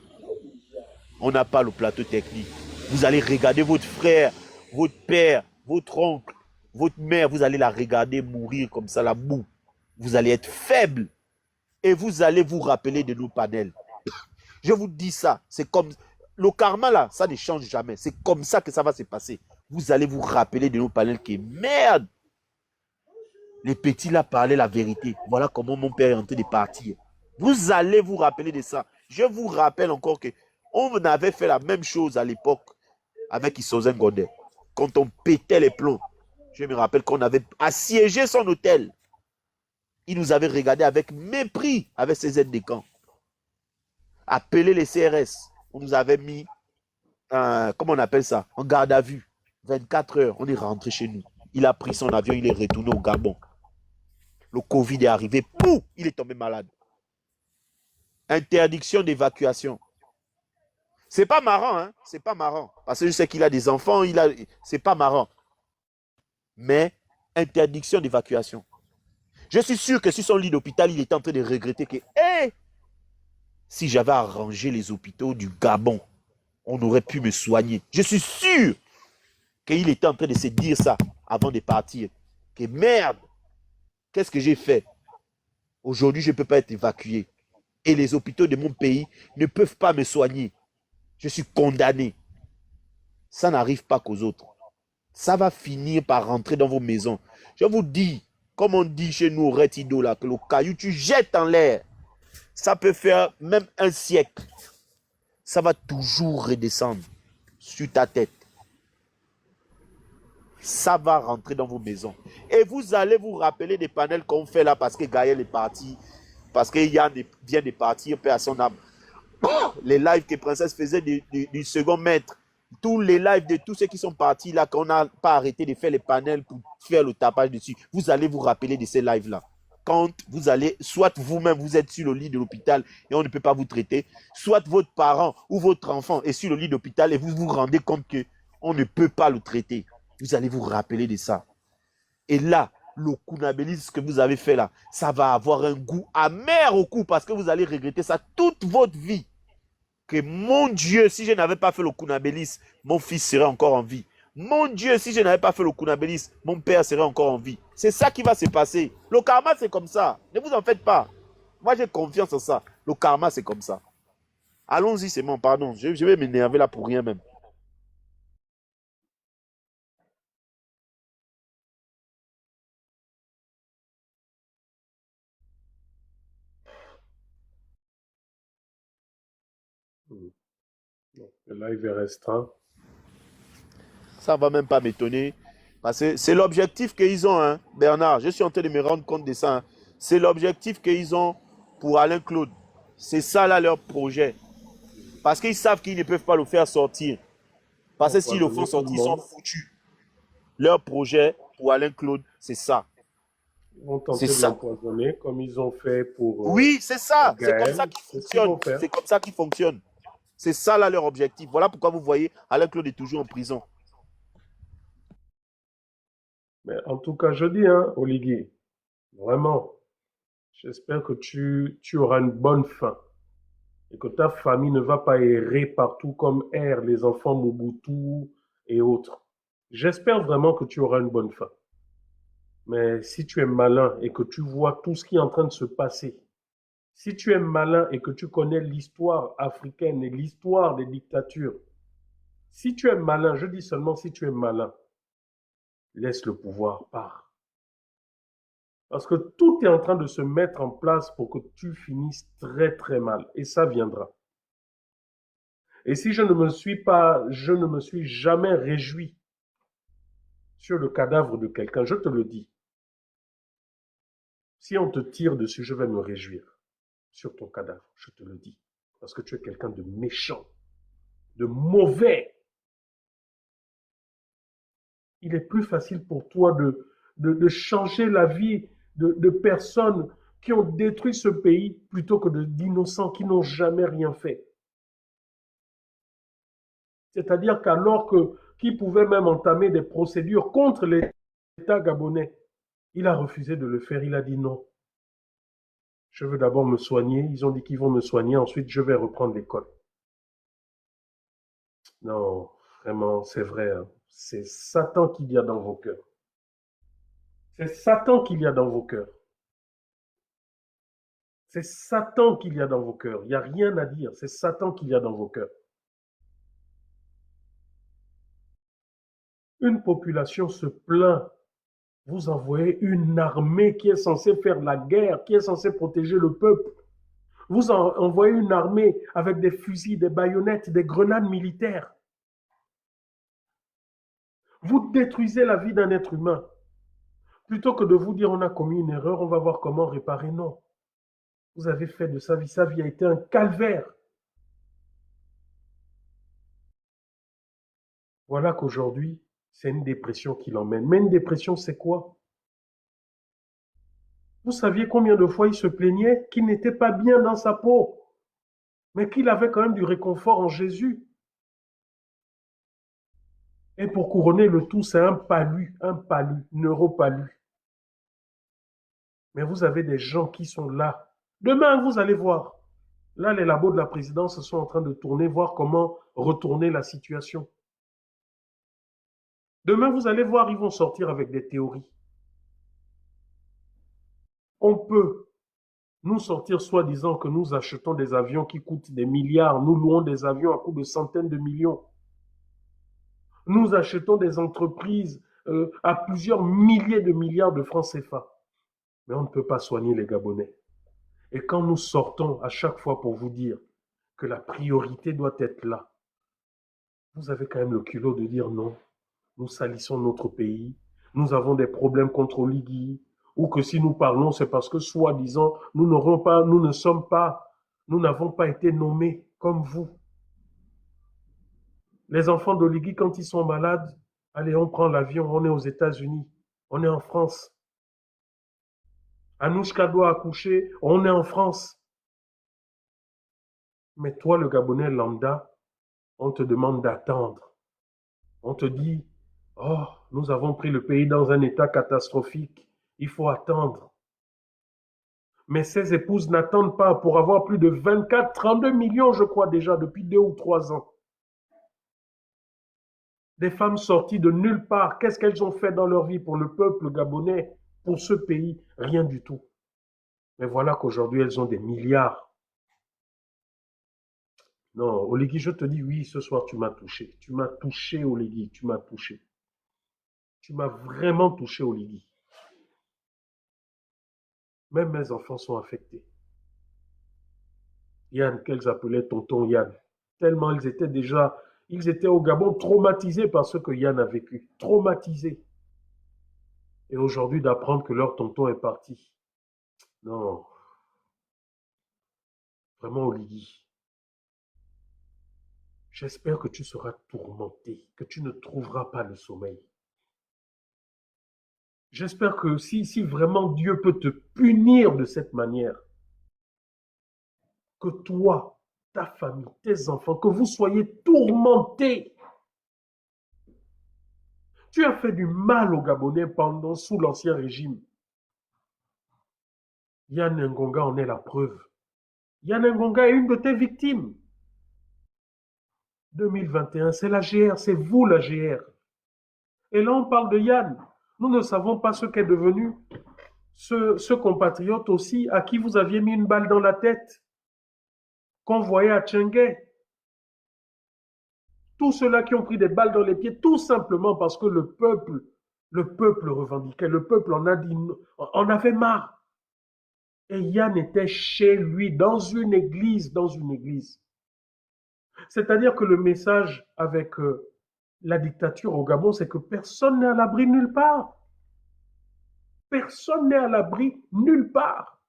On n'a pas le plateau technique. Vous allez regarder votre frère, votre père, votre oncle, votre mère, vous allez la regarder mourir comme ça, la boue. Vous allez être faible. Et vous allez vous rappeler de nos panels. Je vous dis ça, c'est comme... Le karma là, ça ne change jamais. C'est comme ça que ça va se passer. Vous allez vous rappeler de nos panels qui est merde. Les petits là parlaient la vérité. Voilà comment mon père est en train de partir. Vous allez vous rappeler de ça. Je vous rappelle encore que on avait fait la même chose à l'époque avec Issozen Gondé. Quand on pétait les plombs, je me rappelle qu'on avait assiégé son hôtel. Il nous avait regardé avec mépris avec ses aides de camp. Appelé les CRS. On nous avait mis, comment on appelle ça, en garde à vue. 24 heures, on est rentré chez nous. Il a pris son avion, il est retourné au Gabon. Le Covid est arrivé, pouf, il est tombé malade. Interdiction d'évacuation. C'est pas marrant, hein? C'est pas marrant. Parce que je sais qu'il a des enfants, c'est pas marrant. Mais interdiction d'évacuation. Je suis sûr que sur son lit d'hôpital, il était en train de regretter que, si j'avais arrangé les hôpitaux du Gabon, on aurait pu me soigner. Je suis sûr qu'il était en train de se dire ça avant de partir. Que merde, qu'est-ce que j'ai fait? Aujourd'hui, je ne peux pas être évacué. Et les hôpitaux de mon pays ne peuvent pas me soigner. Je suis condamné. Ça n'arrive pas qu'aux autres. Ça va finir par rentrer dans vos maisons. Je vous dis, comme on dit chez nous au Retido, là, que le caillou, tu jettes en l'air. Ça peut faire même un siècle. Ça va toujours redescendre sur ta tête. Ça va rentrer dans vos maisons. Et vous allez vous rappeler des panels qu'on fait là parce que Gaël est parti, parce que Yann vient de partir, paix à son âme. Les lives que Princesse faisait du second maître, tous les lives de tous ceux qui sont partis là, qu'on n'a pas arrêté de faire les panels pour faire le tapage dessus, vous allez vous rappeler de ces lives-là. Quand vous allez, soit vous-même, vous êtes sur le lit de l'hôpital et on ne peut pas vous traiter, soit votre parent ou votre enfant est sur le lit d'hôpital et vous vous rendez compte qu'on ne peut pas le traiter. Vous allez vous rappeler de ça. Et là, le kunabélisme que vous avez fait là, ça va avoir un goût amer au cou parce que vous allez regretter ça toute votre vie. Que mon Dieu, si je n'avais pas fait le kunabélisme, mon fils serait encore en vie. Mon Dieu, si je n'avais pas fait le kunabélisme, mon père serait encore en vie. C'est ça qui va se passer. Le karma, c'est comme ça. Ne vous en faites pas. Moi, j'ai confiance en ça. Le karma, c'est comme ça. Allons-y, c'est bon, pardon. Je vais m'énerver là pour rien même. Le live est restreint. Ça ne va même pas m'étonner. Parce que c'est l'objectif qu'ils ont, hein, Bernard. Je suis en train de me rendre compte de ça. Hein. C'est l'objectif qu'ils ont pour Alain Claude. C'est ça là leur projet. Parce qu'ils savent qu'ils ne peuvent pas le faire sortir. Parce que s'ils le font sortir, ils sont foutus. Leur projet pour Alain Claude, c'est ça. Ils vont tenter de l'empoisonner comme ils ont fait pour... oui, c'est ça. C'est comme Gaël. ça qu'ils C'est ce qu'ils fonctionnent. vont faire. C'est comme ça qu'ils fonctionnent. C'est ça là leur objectif. Voilà pourquoi vous voyez Alain Claude est toujours en prison. Mais en tout cas, je dis, hein, Oligui, vraiment, j'espère que tu auras une bonne fin et que ta famille ne va pas errer partout comme errent les enfants Mobutu et autres. J'espère vraiment que tu auras une bonne fin. Mais si tu es malin et que tu vois tout ce qui est en train de se passer, si tu es malin et que tu connais l'histoire africaine et l'histoire des dictatures, si tu es malin, je dis seulement si tu es malin, laisse le pouvoir, part. Parce que tout est en train de se mettre en place pour que tu finisses très très mal. Et ça viendra. Et si je ne me suis jamais réjoui sur le cadavre de quelqu'un, je te le dis. Si on te tire dessus, je vais me réjouir sur ton cadavre, je te le dis. Parce que tu es quelqu'un de méchant, de mauvais. Il est plus facile pour toi de changer la vie de personnes qui ont détruit ce pays plutôt que d'innocents qui n'ont jamais rien fait. C'est-à-dire qu'alors qu'il pouvait même entamer des procédures contre l'État gabonais, il a refusé de le faire. Il a dit non. Je veux d'abord me soigner. Ils ont dit qu'ils vont me soigner. Ensuite, je vais reprendre l'école. Non, vraiment, c'est vrai. Hein. C'est Satan qu'il y a dans vos cœurs. C'est Satan qu'il y a dans vos cœurs. C'est Satan qu'il y a dans vos cœurs. Il n'y a rien à dire. C'est Satan qu'il y a dans vos cœurs. Une population se plaint. Vous envoyez une armée qui est censée faire la guerre, qui est censée protéger le peuple. Vous envoyez une armée avec des fusils, des baïonnettes, des grenades militaires. Vous détruisez la vie d'un être humain. Plutôt que de vous dire on a commis une erreur, on va voir comment réparer. Non. Vous avez fait de sa vie a été un calvaire. Voilà qu'aujourd'hui, c'est une dépression qui l'emmène. Mais une dépression, c'est quoi? Vous saviez combien de fois il se plaignait qu'il n'était pas bien dans sa peau, mais qu'il avait quand même du réconfort en Jésus. Et pour couronner le tout, c'est un palu, neuropalu. Mais vous avez des gens qui sont là. Demain, vous allez voir. Là, les labos de la présidence sont en train de tourner, voir comment retourner la situation. Demain, vous allez voir, ils vont sortir avec des théories. On peut nous sortir soi-disant que nous achetons des avions qui coûtent des milliards, nous louons des avions à coût de centaines de millions. Nous achetons des entreprises à plusieurs milliers de milliards de francs CFA. Mais on ne peut pas soigner les Gabonais. Et quand nous sortons à chaque fois pour vous dire que la priorité doit être là, vous avez quand même le culot de dire non, nous salissons notre pays, nous avons des problèmes contre Oligui, ou que si nous parlons, c'est parce que soi-disant, nous n'avons pas été nommés comme vous. Les enfants d'Oligui, quand ils sont malades, allez, on prend l'avion, on est aux États-Unis, on est en France. Anouchka doit accoucher, on est en France. Mais toi, le Gabonais lambda, on te demande d'attendre. On te dit, oh, nous avons pris le pays dans un état catastrophique, il faut attendre. Mais ces épouses n'attendent pas pour avoir plus de 24, 32 millions, je crois déjà, depuis 2 ou 3 ans. Des femmes sorties de nulle part, qu'est-ce qu'elles ont fait dans leur vie pour le peuple gabonais, pour ce pays? Rien du tout. Mais voilà qu'aujourd'hui, elles ont des milliards. Non, Oligui, je te dis, oui, ce soir, tu m'as touché. Tu m'as touché, Oligui, tu m'as touché. Tu m'as vraiment touché, Oligui. Même mes enfants sont affectés. Yann, qu'elles appelaient tonton Yann. Tellement ils étaient au Gabon traumatisés par ce que Yann a vécu. Traumatisés. Et aujourd'hui, d'apprendre que leur tonton est parti. Non, vraiment, Oligui. J'espère que tu seras tourmenté, que tu ne trouveras pas le sommeil. J'espère que si vraiment Dieu peut te punir de cette manière, que toi, ta famille, tes enfants, que vous soyez tourmentés. Tu as fait du mal aux Gabonais sous l'Ancien Régime. Yann Ngonga en est la preuve. Yann Ngonga est une de tes victimes. 2021, c'est la GR, c'est vous la GR. Et là, on parle de Yann. Nous ne savons pas ce qu'est devenu ce compatriote aussi à qui vous aviez mis une balle dans la tête, qu'on voyait à Tchenguet. Tous ceux-là qui ont pris des balles dans les pieds, tout simplement parce que le peuple revendiquait, le peuple en a dit, en avait marre. Et Yann était chez lui, dans une église. C'est-à-dire que le message avec la dictature au Gabon, c'est que personne n'est à l'abri nulle part. Personne n'est à l'abri nulle part.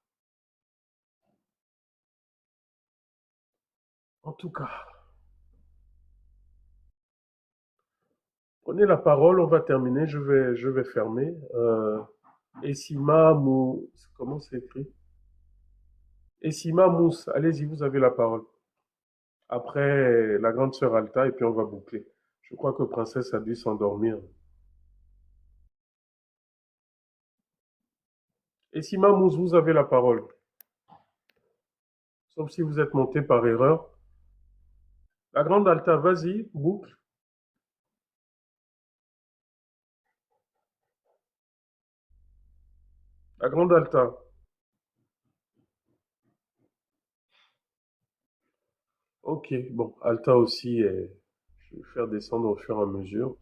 En tout cas, prenez la parole, on va terminer, je vais fermer. Essima Mou... Comment c'est écrit? Essima Mousse, allez-y, vous avez la parole. Après la grande sœur Alta, et puis on va boucler. Je crois que Princesse a dû s'endormir. Essima Mousse, vous avez la parole. Sauf si vous êtes monté par erreur. La grande Alta, vas-y, boucle. La grande Alta. Ok, bon, Alta aussi, je vais faire descendre au fur et à mesure.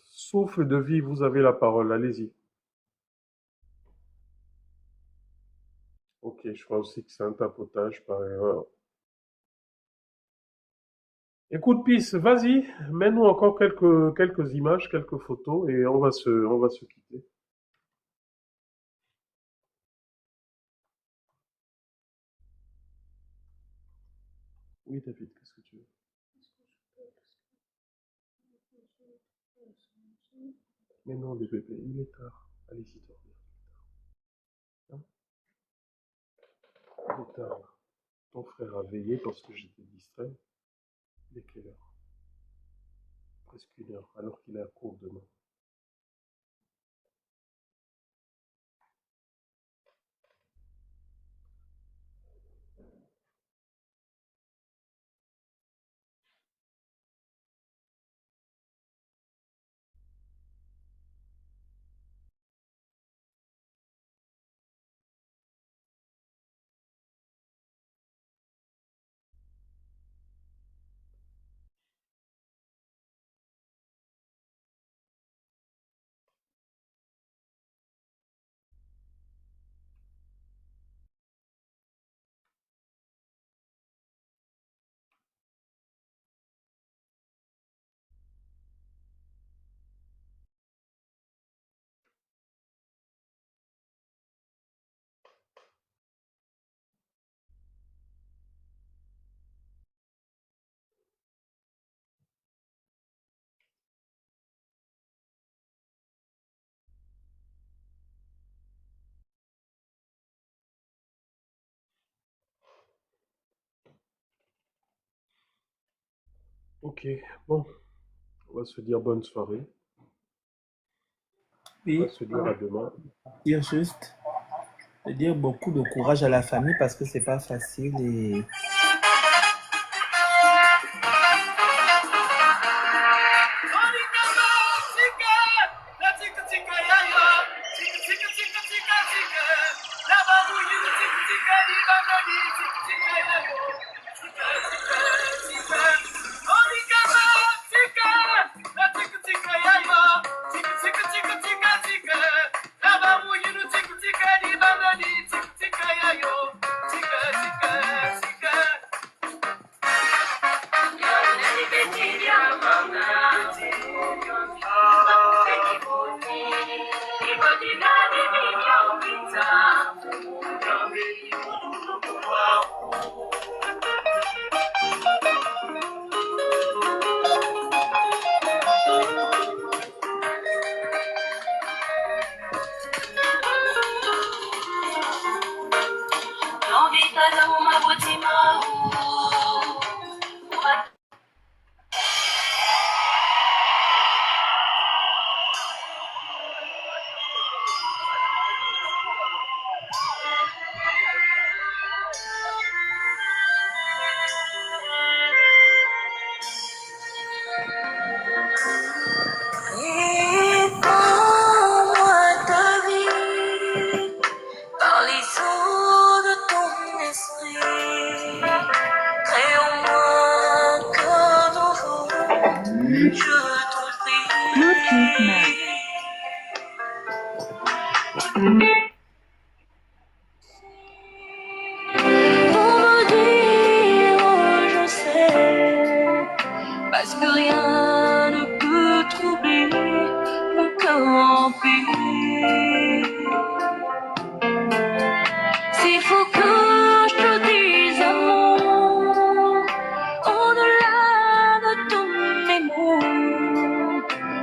Souffle de vie, vous avez la parole, allez-y. Ok, je crois aussi que c'est un tapotage par erreur. Écoute, Peace, vas-y, mets-nous encore quelques images, quelques photos, et on va se quitter. Oui, David, qu'est-ce que tu veux? Mais non, les bébés, il est tard. Allez-y, dormir. Hein? Il est tard. Ton frère a veillé parce que j'étais distrait. Il est quelle heure? Presque 1 heure, alors qu'il est à court demain. Ok, bon, on va se dire bonne soirée. On va Oui, se dire à demain. dire juste, de dire beaucoup de courage à la famille parce que c'est pas facile et Everybody Répands-moi ta vie par les eaux de ton esprit. Crée en moi un cœur nouveau, je t'en prie. Pour me dire, oh, je sais, parce que rien ne peut troubler mon cœur en paix. S'il faut que je te dise amour, au-delà de tous mes mots,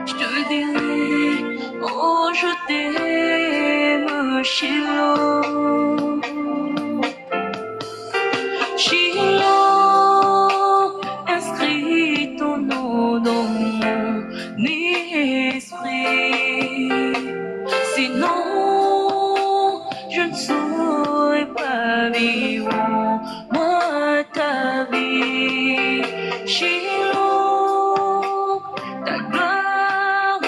je te dirai, oh je t'aime, Shiloh. Shiloh, inscris ton nom dans mon esprit. Sinon, je ne saurais pas vivre moi ta vie. Shiloh, ta gloire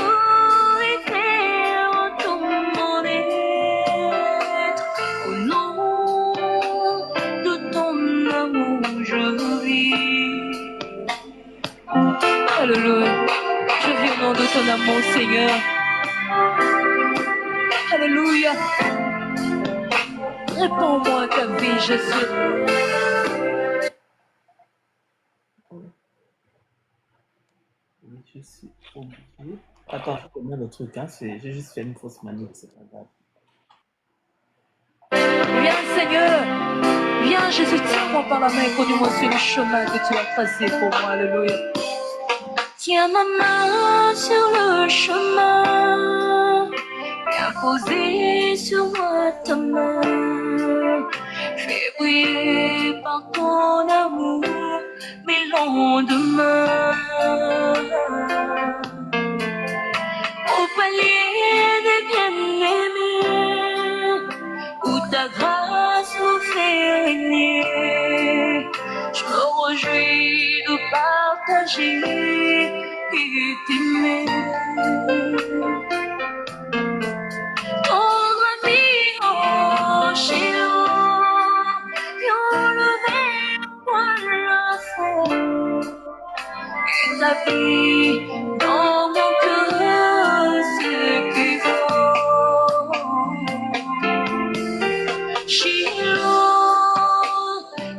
éclaire tout mon être. Au nom de ton amour, je vis. Alléluia. Je vis au nom de ton amour, Seigneur. Alléluia. Réponds-moi ta vie, Jésus. Oui, je suis obligé. Attends, je connais le truc, hein. J'ai juste fait une fausse manip, c'est pas grave. Viens, Seigneur. Viens, Jésus, tiens-moi par la main et conduis-moi sur le chemin que tu as tracé pour moi. Alléluia. Tiens ma main sur le chemin. Viens poser sur moi ta main. Fais briller par ton amour mes lendemains. Au palier des bien-aimés, où ta grâce nous fait régner, je me réjouis de partager et t'aimer. Ton ami, oh Shiloh, viens lever moi la foi et ta vie dans mon cœur, ce qu'il faut. Shiloh,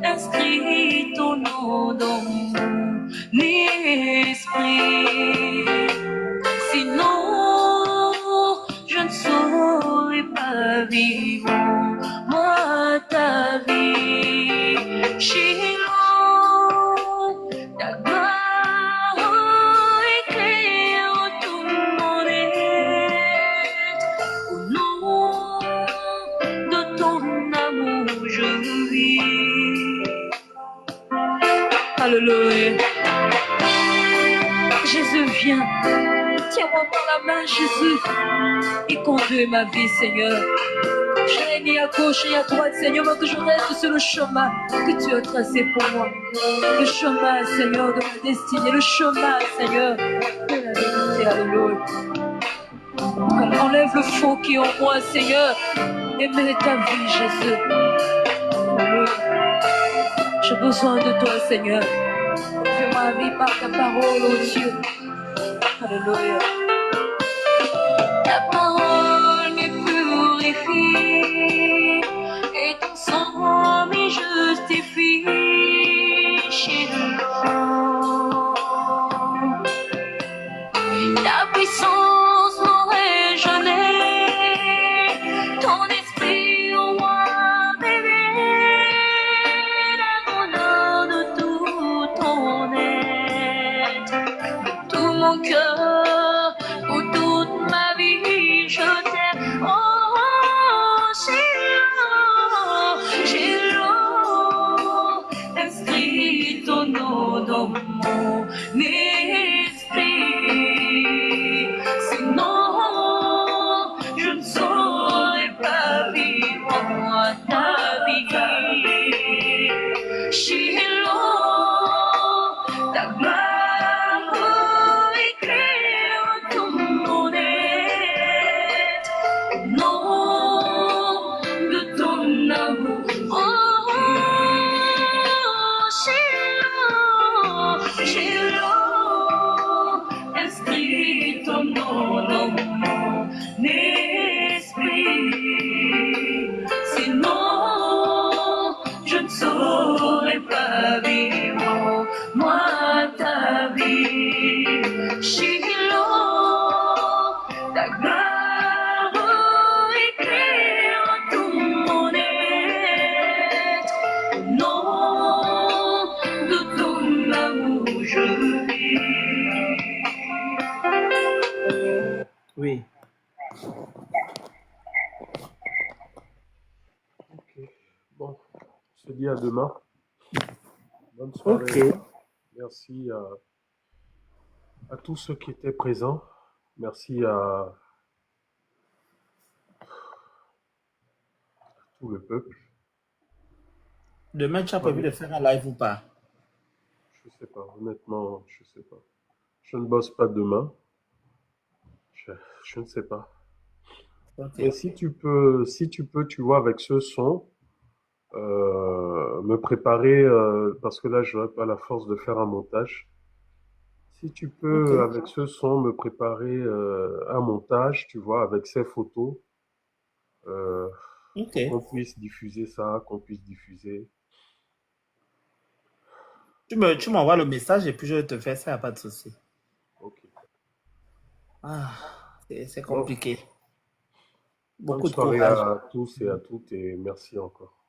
inscris ton nom dans mon esprit. Sinon, je ne saurais pas vivre moi ta vie. Shiloh, ta gloire éclaire tout mon être. Au nom de ton amour, je vis. Alléluia. Jésus, viens. Tiens-moi par la main, Jésus, et conduis ma vie, Seigneur. Je n'ai ni à gauche ni à droite, Seigneur, mais que je reste sur le chemin que tu as tracé pour moi. Le chemin, Seigneur, de ma destinée, le chemin, Seigneur, de la vérité. Alléluia. Enlève le faux qui est en moi, Seigneur, et mets ta vie, Jésus. Alléluia. J'ai besoin de toi, Seigneur. Fais ma vie par ta parole, oh Dieu. Alléluia. Ta parole me purifie et ton sang me justifie. Shiloh. Ta puissance m'aurait jeûné, ton esprit en moi m'éveille, la grandeur de tout ton être, de tout mon cœur, pour toute ma vie, je t'aime. Oh, Shiloh, Shiloh, esprit. Sinon, je ne saurais pas vivre moi ta vie. Shiloh, ta gloire éclaire tout mon être. Au nom de ton amour, oh, Shiloh, Shiloh, inscris ton nom dans mon esprit. Sinon, je ne saurais pas vivre moi ta vie. Shiloh, ta gloire éclaire tout mon être. Au nom de ton amour, je vis. Oui. Ok. Bon, on se dit à demain. Bonne soirée. Ok. Merci à tous ceux qui étaient présents. Merci à tout le peuple. Demain, tu as prévu de faire un live ou pas? Je sais pas, honnêtement, je sais pas. Je ne bosse pas demain. Je ne sais pas. Ok. Mais si tu peux, tu vois, avec ce son, me préparer, parce que là, je n'aurai pas la force de faire un montage. Si tu peux, Ok. avec ce son, me préparer un montage, tu vois, avec ces photos, Ok. pour qu'on puisse diffuser ça, qu'on puisse diffuser. Tu m'envoies le message et puis je vais te faire ça, y a pas de souci. Ok. Ah, c'est Bon, compliqué. bonne Beaucoup de soirée courage. à tous et à toutes et merci encore.